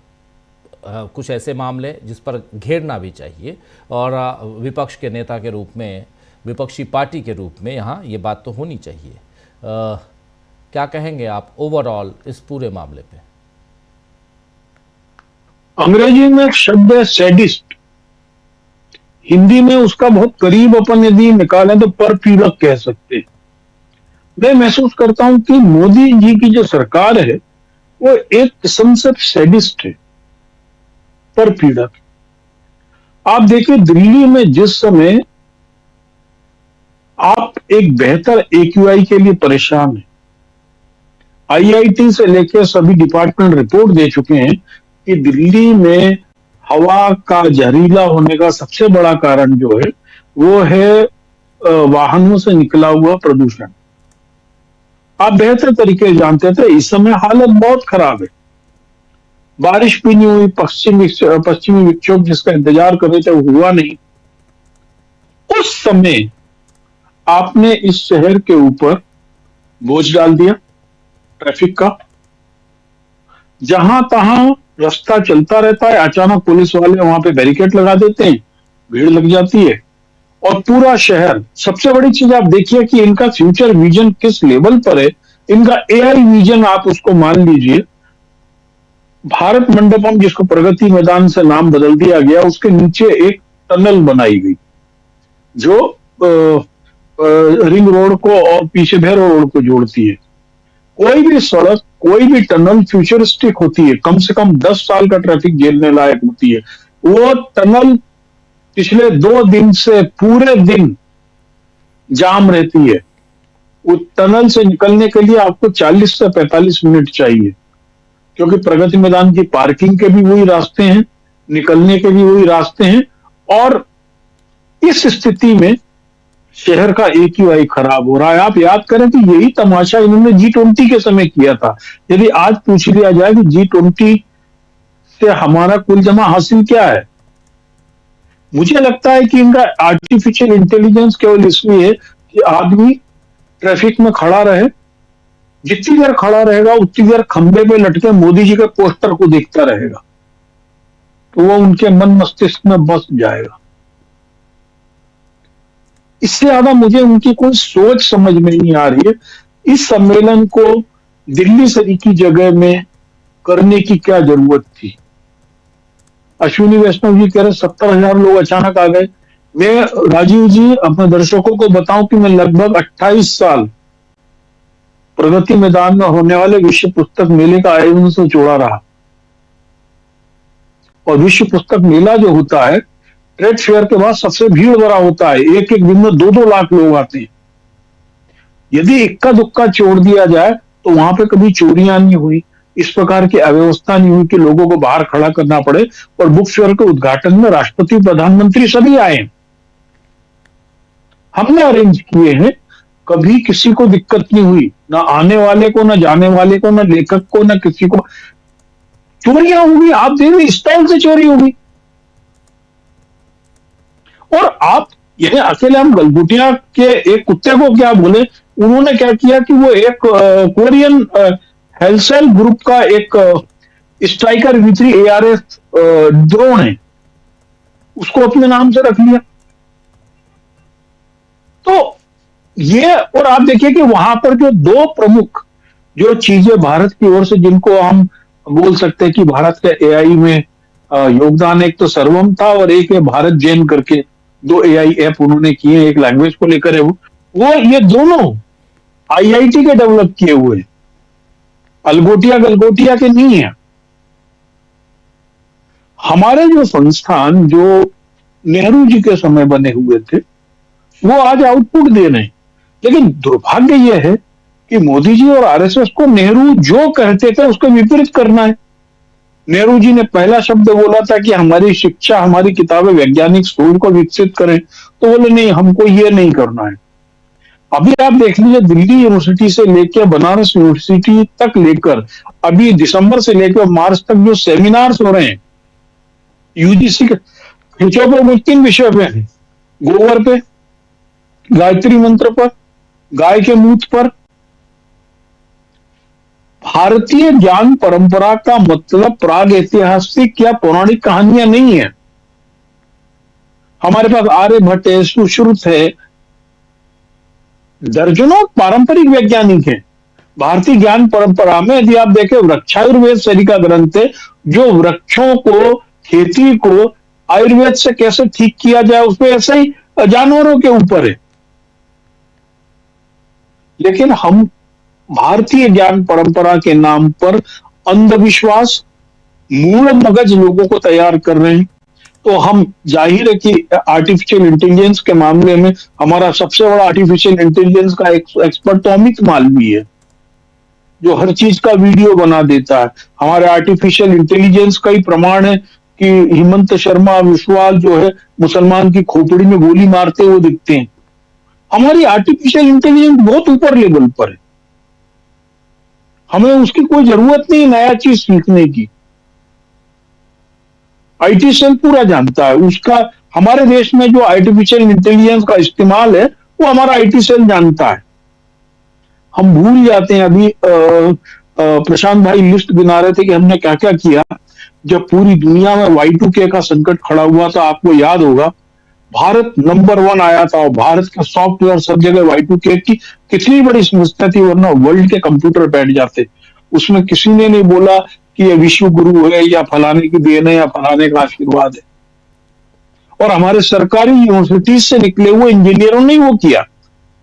Speaker 1: कुछ ऐसे मामले जिस पर घेरना भी चाहिए, और विपक्ष के नेता के रूप में, विपक्षी पार्टी के रूप में यहाँ ये बात तो होनी चाहिए। क्या कहेंगे आप ओवरऑल इस पूरे मामले पे?
Speaker 5: अंग्रेजी में एक शब्द है सैडिस्ट, हिंदी में उसका बहुत करीब अपन यदि निकालें तो परपीड़क कह सकते हैं। मैं महसूस करता हूं कि मोदी जी की जो सरकार है वो एक किस्म से सैडिस्ट है, परपीड़क। आप देखिए दिल्ली में जिस समय आप एक बेहतर AQI के लिए परेशान हैं, IIT से लेकर सभी डिपार्टमेंट रिपोर्ट दे चुके हैं कि दिल्ली में हवा का जहरीला होने का सबसे बड़ा कारण जो है वो है वाहनों से निकला हुआ प्रदूषण। आप बेहतर तरीके से जानते थे, इस समय हालत बहुत खराब है। बारिश भी नहीं हुई, पश्चिमी विक्षोभ जिसका इंतजार कर रहे थे वो हुआ नहीं। उस समय आपने इस शहर के ऊपर बोझ डाल दिया ट्रैफिक का। जहां तहां रास्ता चलता रहता है, अचानक पुलिस वाले वहां पे बैरिकेड लगा देते हैं, भीड़ लग जाती है और पूरा शहर। सबसे बड़ी चीज आप देखिए कि इनका फ्यूचर विजन किस लेवल पर है। इनका एआई विजन आप उसको मान लीजिए। भारत मंडपम, जिसको प्रगति मैदान से नाम बदल दिया गया, उसके नीचे एक टनल बनाई गई जो रिंग रोड को और पीछे भैरव रोड को जोड़ती है। कोई भी सड़क, कोई भी टनल फ्यूचरिस्टिक होती है, कम से कम 10 साल का ट्रैफिक झेलने लायक होती है। वो टनल पिछले 2 दिन से पूरे दिन जाम रहती है। वो टनल से निकलने के लिए आपको 40 से 45 मिनट चाहिए, क्योंकि प्रगति मैदान की पार्किंग के भी वही रास्ते हैं, निकलने के भी वही रास्ते हैं। और इस स्थिति में शहर का AQI खराब हो रहा है। आप याद करें कि यही तमाशा इन्होंने G20 के समय किया था। यदि आज पूछ लिया जाए कि G20 से हमारा कुल जमा हासिल क्या है, मुझे लगता है कि इनका आर्टिफिशियल इंटेलिजेंस केवल इसलिए है कि आदमी ट्रैफिक में खड़ा रहे, जितनी देर खड़ा रहेगा उतनी देर खंबे पे लटके मोदी जी के पोस्टर को देखता रहेगा, तो वो उनके मन मस्तिष्क में बस जाएगा। इससे ज्यादा मुझे उनकी कोई सोच समझ में नहीं आ रही है। इस सम्मेलन को दिल्ली सरीकी जगह में करने की क्या जरूरत थी? अश्विनी वैष्णव जी कह रहे 70,000 लोग अचानक आ गए। मैं राजीव जी अपने दर्शकों को बताऊं कि मैं लगभग 28 साल प्रगति मैदान में होने वाले विश्व पुस्तक मेले का आयोजन से जुड़ा रहा। और विश्व पुस्तक मेला जो होता है, ट्रेड फेयर के बाद सबसे भीड़ भरा होता है। एक एक दिन में 2-2 लाख लोग आते हैं। यदि इक्का दुक्का छोड़ दिया जाए तो वहां पे कभी चोरियां नहीं हुई, इस प्रकार की अव्यवस्था नहीं हुई कि लोगों को बाहर खड़ा करना पड़े। और बुक फेयर के उद्घाटन में राष्ट्रपति, प्रधानमंत्री सभी आए। हमने अरेंज किए हैं, कभी किसी को दिक्कत नहीं हुई, ना आने वाले को, ना जाने वाले को, ना लेखक को, ना किसी को। चोरियां होगी, आप देखिए स्टाइल से चोरी होगी। और आप यह अकेले हम गलगुटिया के एक कुत्ते को क्या बोले, उन्होंने क्या किया कि वो एक कोरियन हेल्सेल ग्रुप का एक स्ट्राइकर V3 ARS ड्रोन है, उसको अपने नाम से रख लिया। तो ये, और आप देखिए कि वहां पर जो 2 प्रमुख जो चीजें भारत की ओर से, जिनको हम बोल सकते हैं कि भारत के AI में योगदान, एक तो सर्वम था और एक है भारत जेन करके 2 AI ऐप उन्होंने किए, एक लैंग्वेज को लेकर है वो ये दोनों IIT के डेवलप किए हुए, गलगोटिया के नहीं है। हमारे जो संस्थान जो नेहरू जी के समय बने हुए थे, वो आज आउटपुट दे रहे हैं। लेकिन दुर्भाग्य यह है कि मोदी जी और RSS को नेहरू जो कहते थे उसके विपरीत करना है। नेहरू जी ने पहला शब्द बोला था कि हमारी शिक्षा, हमारी किताबें वैज्ञानिक सोच को विकसित करें, तो बोले नहीं, हमको ये नहीं करना है। अभी आप देख लीजिए, दिल्ली यूनिवर्सिटी से लेकर बनारस यूनिवर्सिटी तक लेकर अभी दिसंबर से लेकर मार्च तक जो सेमिनार्स हो रहे हैं UGC के विषयों पर, 3 विषय पे हैं, गोबर पे, गायत्री मंत्र पर, गाय के मूत पर। भारतीय ज्ञान परंपरा का मतलब प्राग ऐतिहासिक या पौराणिक कहानियां नहीं है। हमारे पास आर्यभट्ट है, सुश्रुत है, दर्जनों पारंपरिक वैज्ञानिक हैं। भारतीय ज्ञान परंपरा में यदि आप देखें, वृक्षायुर्वेद शैली का ग्रंथ है, जो वृक्षों को, खेती को आयुर्वेद से कैसे ठीक किया जाए, उसमें ऐसे ही जानवरों के ऊपर है। लेकिन हम भारतीय ज्ञान परंपरा के नाम पर अंधविश्वास, मूल मगज लोगों को तैयार कर रहे हैं। तो हम, जाहिर है कि आर्टिफिशियल इंटेलिजेंस के मामले में हमारा सबसे बड़ा आर्टिफिशियल इंटेलिजेंस का एक्सपर्ट तो अमित मालवीय है, जो हर चीज का वीडियो बना देता है। हमारे आर्टिफिशियल इंटेलिजेंस का ही प्रमाण है कि हेमंत शर्मा विश्वाल जो है, मुसलमान की खोपड़ी में गोली मारते हुए दिखते हैं। हमारी आर्टिफिशियल इंटेलिजेंस बहुत ऊपर लेवल पर है। हमें उसकी कोई जरूरत नहीं नया चीज सीखने की। IT सेल पूरा जानता है उसका। हमारे देश में जो आर्टिफिशियल इंटेलिजेंस का इस्तेमाल है वो हमारा IT सेल जानता है। हम भूल जाते हैं। अभी प्रशांत भाई लिस्ट गिना रहे थे कि हमने क्या क्या किया। जब पूरी दुनिया में Y2K का संकट खड़ा हुआ था, आपको याद होगा, भारत नंबर 1 आया था और भारत के सॉफ्टवेयर सब जगह Y2K की कितनी बड़ी समस्या थी, वरना वर्ल्ड के कंप्यूटर बैठ जाते। उसमें किसी ने नहीं बोला कि ये विश्व गुरु है या फलाने की देन है या फलाने का आशीर्वाद है। और हमारे सरकारी यूनिवर्सिटी से निकले हुए इंजीनियरों ने वो किया।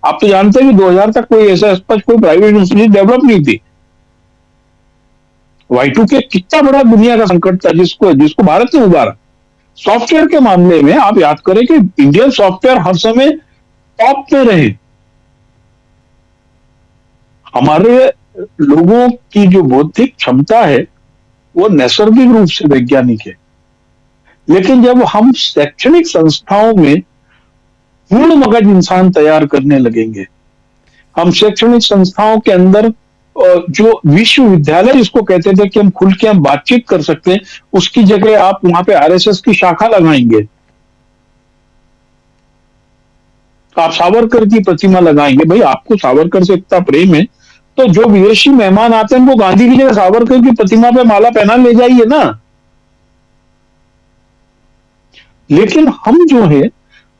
Speaker 5: आप तो जानते हैं कि 2000 तक कोई ऐसा स्पष्ट कोई प्राइवेट यूनिवर्सिटी डेवलप नहीं थी। Y2K कितना बड़ा दुनिया का संकट था जिसको जिसको भारत ने उबारा। सॉफ्टवेयर के मामले में आप याद करें कि इंडियन सॉफ्टवेयर हर समय टॉप में रहे। हमारे लोगों की जो बौद्धिक क्षमता है वो नैसर्गिक रूप से वैज्ञानिक है, लेकिन जब हम शैक्षणिक संस्थाओं में पूर्ण मगज इंसान तैयार करने लगेंगे, हम शैक्षणिक संस्थाओं के अंदर जो विश्वविद्यालय जिसको कहते थे कि हम खुल के हम बातचीत कर सकते हैं, उसकी जगह आप वहां पे आरएसएस की शाखा लगाएंगे, आप सावरकर की प्रतिमा लगाएंगे। भाई आपको सावरकर से इतना प्रेम है तो जो विदेशी मेहमान आते हैं उनको गांधी की जगह सावरकर की प्रतिमा पे माला पहना ले जाइए ना। लेकिन हम जो है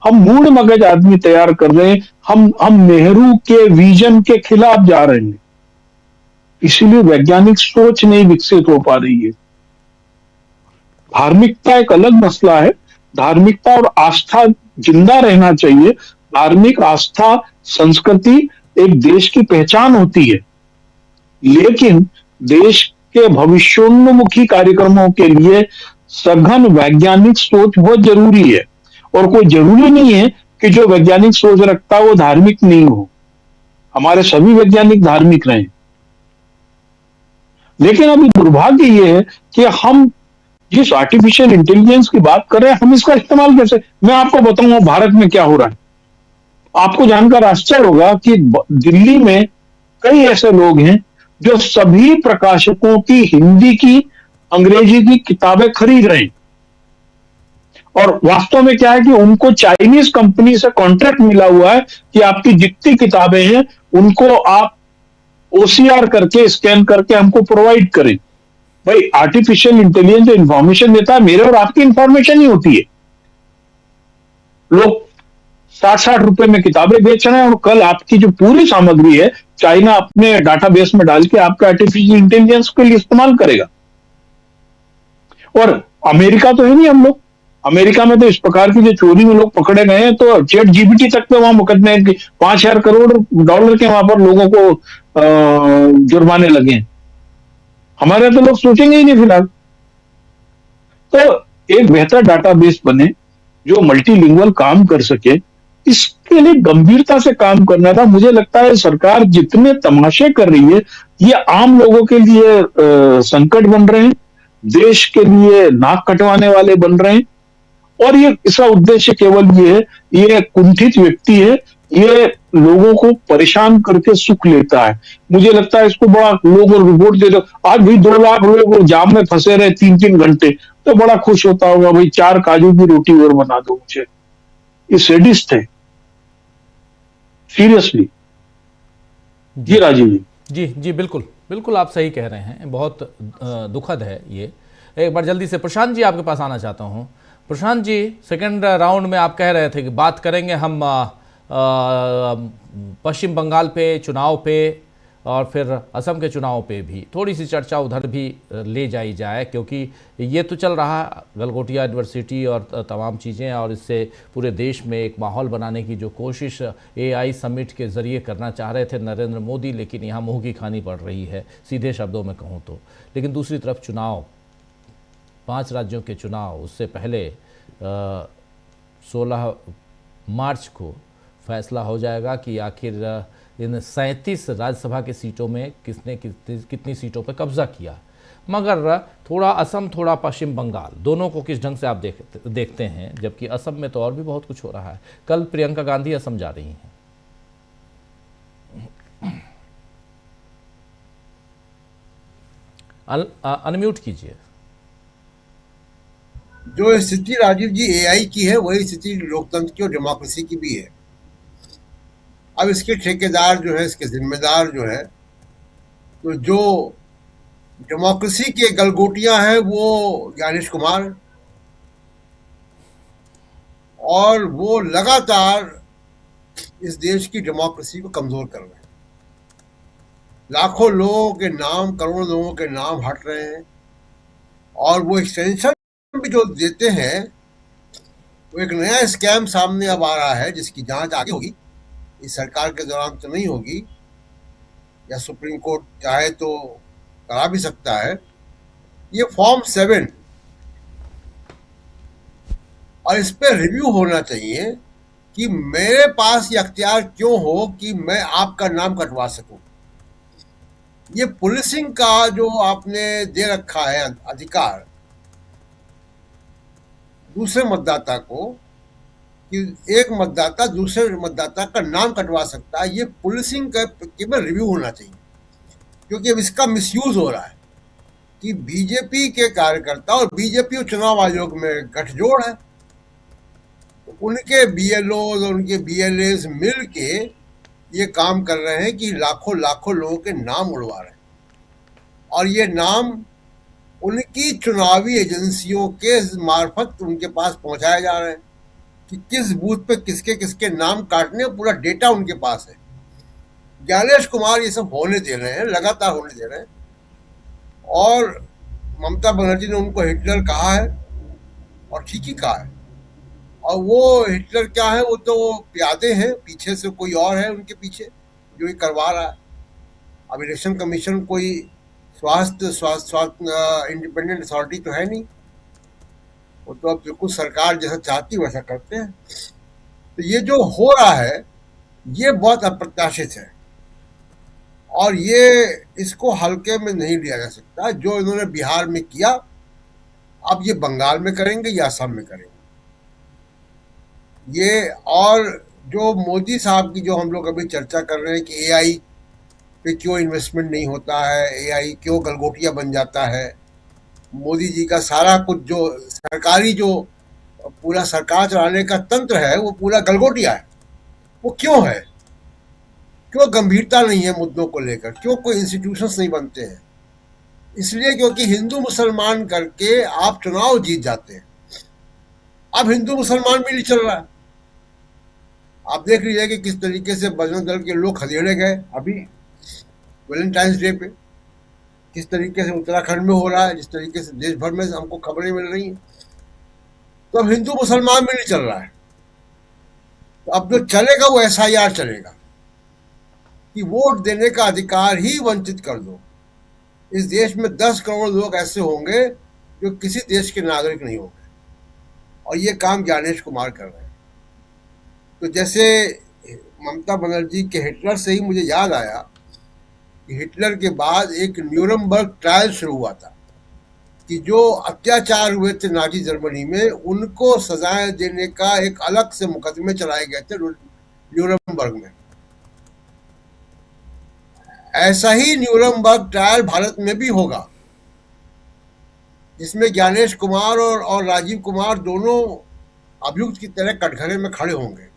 Speaker 5: हम मूड मगज आदमी तैयार कर रहे हैं, हम नेहरू के विजन के खिलाफ जा रहे हैं, इसीलिए वैज्ञानिक सोच नहीं विकसित हो पा रही है। धार्मिकता एक अलग मसला है, धार्मिकता और आस्था जिंदा रहना चाहिए। धार्मिक आस्था संस्कृति एक देश की पहचान होती है, लेकिन देश के भविष्योन्मुखी कार्यक्रमों के लिए सघन वैज्ञानिक सोच बहुत जरूरी है। और कोई जरूरी नहीं है कि जो वैज्ञानिक सोच रखता है वो धार्मिक नहीं हो। हमारे सभी वैज्ञानिक धार्मिक रहे, लेकिन अभी दुर्भाग्य ये है कि हम जिस आर्टिफिशियल इंटेलिजेंस की बात कर रहे हैं, हम इसका इस्तेमाल कैसे। मैं आपको बताऊंगा भारत में क्या हो रहा है। आपको जानकर आश्चर्य होगा कि दिल्ली में कई ऐसे लोग हैं जो सभी प्रकाशकों की हिंदी की अंग्रेजी की किताबें खरीद रहे हैं। और वास्तव में क्या है कि उनको चाइनीज कंपनी से कॉन्ट्रैक्ट मिला हुआ है कि आपकी जितनी किताबें हैं उनको आप OCR करके स्कैन करके हमको प्रोवाइड करें। भाई आर्टिफिशियल इंटेलिजेंस जो इंफॉर्मेशन देता है मेरे और आपकी इंफॉर्मेशन ही होती है। लोग 60-60 रुपए में किताबें बेच रहे हैं और कल आपकी जो पूरी सामग्री है चाइना अपने डाटाबेस में डाल के आपका आर्टिफिशियल इंटेलिजेंस के लिए इस्तेमाल करेगा। और अमेरिका तो है नहीं हम लोग, अमेरिका में तो इस प्रकार की जो चोरी में लोग पकड़े गए हैं तो ChatGPT तक पे वहां मुकदमे हैं कि $5,000 करोड़ के वहां पर लोगों को जुर्माने लगे हैं। हमारे तो लोग सोचेंगे ही नहीं फिलहाल। तो एक बेहतर डाटाबेस बने जो मल्टीलिंगुअल काम कर सके, इसके लिए गंभीरता से काम करना था। मुझे लगता है सरकार जितने तमाशे कर रही है ये आम लोगों के लिए संकट बन रहे हैं, देश के लिए नाक कटवाने वाले बन रहे हैं। और ये इसका उद्देश्य केवल ये है, ये कुंठित व्यक्ति है, ये लोगों को परेशान करके सुख लेता है। मुझे लगता है इसको बड़ा लोगों रिपोर्ट दे दो, आज भी 2 लाख लोग जाम में फंसे रहे 3-3 घंटे, तो बड़ा खुश होता होगा, भाई 4 काजू की रोटी और बना दो मुझे। ये सैडिस्ट है सीरियसली। जी राजीव जी।
Speaker 1: जी जी बिल्कुल बिल्कुल आप सही कह रहे हैं, बहुत दुखद है ये। एक बार जल्दी से प्रशांत जी आपके पास आना चाहता हूँ। प्रशांत जी, सेकंड राउंड में आप कह रहे थे कि बात करेंगे हम पश्चिम बंगाल पे चुनाव पे और फिर असम के चुनाव पे भी थोड़ी सी चर्चा उधर भी ले जाई जाए, क्योंकि ये तो चल रहा है गलगोटिया यूनिवर्सिटी और तमाम चीज़ें, और इससे पूरे देश में एक माहौल बनाने की जो कोशिश AI समिट के ज़रिए करना चाह रहे थे नरेंद्र मोदी, लेकिन यहाँ मुँह की खानी पड़ रही है सीधे शब्दों में कहूँ तो। लेकिन दूसरी तरफ चुनाव, 5 राज्यों के चुनाव, उससे पहले 16 मार्च को फैसला हो जाएगा कि आखिर इन 37 राज्यसभा की सीटों में किसने कितनी सीटों पर कब्जा किया। मगर थोड़ा असम थोड़ा पश्चिम बंगाल, दोनों को किस ढंग से आप देखते हैं, जबकि असम में तो और भी बहुत कुछ हो रहा है। कल प्रियंका गांधी असम जा रही हैं। अनम्यूट कीजिए।
Speaker 4: जो स्थिति राजीव जी AI की है वही स्थिति लोकतंत्र की और डेमोक्रेसी की भी है। अब इसके ठेकेदार जो है, इसके जिम्मेदार जो है, तो जो डेमोक्रेसी के गलगोटियां हैं वो ज्ञानेश कुमार और वो लगातार इस देश की डेमोक्रेसी को कमजोर कर रहे हैं। लाखों लोगों के नाम, करोड़ों लोगों के नाम हट रहे हैं, और वो एक्सटेंशन भी जो देते हैं, वो एक नया स्कैम सामने अब आ रहा है जिसकी जांच आगे होगी, इस सरकार के दौरान तो नहीं होगी, या सुप्रीम कोर्ट चाहे तो करा भी सकता है। ये फॉर्म 7, और इस पर रिव्यू होना चाहिए कि मेरे पास ये अख्तियार क्यों हो कि मैं आपका नाम कटवा सकूं। ये पुलिसिंग का जो आपने दे रखा है अधिकार दूसरे मतदाता को, कि एक मतदाता दूसरे मतदाता का नाम कटवा सकता है, ये पुलिसिंग का केवल रिव्यू होना चाहिए, क्योंकि अब इसका मिसयूज हो रहा है कि बीजेपी के कार्यकर्ता और बीजेपी और चुनाव आयोग में गठजोड़ है, तो उनके बीएलओ और उनके बीएलएस मिल के ये काम कर रहे हैं कि लाखों लाखों लोगों के नाम उड़वा रहे हैं, और ये नाम उनकी चुनावी एजेंसियों के मार्फत उनके पास पहुंचाए जा रहे हैं कि किस बूथ पे किसके किसके नाम काटने, पूरा डेटा उनके पास है। ज्ञानेश कुमार ये सब होने दे रहे हैं, लगातार होने दे रहे हैं, और ममता बनर्जी ने उनको हिटलर कहा है, और ठीक ही कहा है। और वो हिटलर क्या है, वो तो प्यादे हैं, पीछे से कोई और है उनके पीछे जो ये करवा रहा है। अब इलेक्शन कमीशन कोई स्वास्थ्य इंडिपेंडेंट अथॉरिटी तो है नहीं, वो तो अब बिल्कुल सरकार जैसा चाहती वैसा करते हैं। तो ये जो हो रहा है ये बहुत अप्रत्याशित है, और ये इसको हल्के में नहीं लिया जा सकता। जो इन्होंने बिहार में किया, अब ये बंगाल में करेंगे या असम में करेंगे ये। और जो मोदी साहब की जो हम लोग अभी चर्चा कर रहे हैं कि एआई पे क्यों इन्वेस्टमेंट नहीं होता है, एआई क्यों गलगोटिया बन जाता है, मोदी जी का सारा कुछ जो सरकारी जो पूरा सरकार चलाने का तंत्र है वो पूरा गलगोटिया है, वो क्यों है? क्यों गंभीरता नहीं है मुद्दों को लेकर? क्यों कोई इंस्टीट्यूशंस नहीं बनते हैं? इसलिए क्योंकि हिंदू मुसलमान करके आप चुनाव जीत जाते हैं। अब हिंदू मुसलमान भी नहीं चल रहा है। आप देख लीजिए कि किस तरीके से बजरंग दल के लोग खदेड़े गए अभी वैलेंटाइंस डे पे, किस तरीके से उत्तराखंड में हो रहा है, जिस तरीके से देश भर में हमको खबरें मिल रही हैं। तो अब हिंदू मुसलमान में नहीं चल रहा है। तो अब जो चलेगा वो एसआईआर चलेगा कि वोट देने का अधिकार ही वंचित कर दो। इस देश में 10 करोड़ लोग ऐसे होंगे जो किसी देश के नागरिक नहीं होंगे, और ये काम ज्ञानेश कुमार कर रहे हैं। तो जैसे ममता बनर्जी के हिटलर से ही मुझे याद आया कि हिटलर के बाद एक न्यूरमबर्ग ट्रायल शुरू हुआ था कि जो अत्याचार हुए थे नाजी जर्मनी में, उनको सजाएं देने का एक अलग से मुकदमे चलाए गए थे न्यूरमबर्ग में। ऐसा ही न्यूरमबर्ग ट्रायल भारत में भी होगा, जिसमें ज्ञानेश कुमार और राजीव कुमार दोनों अभियुक्त की तरह कटघरे में खड़े होंगे।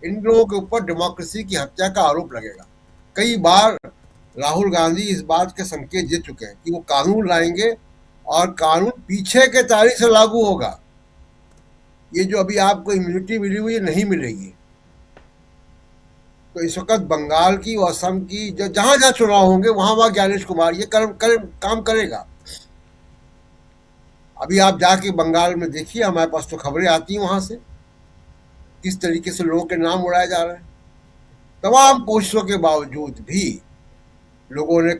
Speaker 4: इन लोगों के ऊपर डेमोक्रेसी की हत्या का आरोप लगेगा। कई बार राहुल गांधी इस बात के संकेत दे चुके हैं कि वो कानून लाएंगे, और कानून पीछे के तारीख से लागू होगा। ये जो अभी आपको इम्यूनिटी मिली हुई नहीं मिलेगी। तो इस वक्त बंगाल की और असम की जहां जहां चुनाव होंगे वहां ज्ञानेश कुमार ये काम करेगा। अभी आप जाके बंगाल में देखिए, हमारे पास तो खबरें आती हैं वहां से, किस तरीके से लोगों के नाम उड़ाए जा रहे हैं। तमाम कोशिशों के बावजूद भी लोगों ने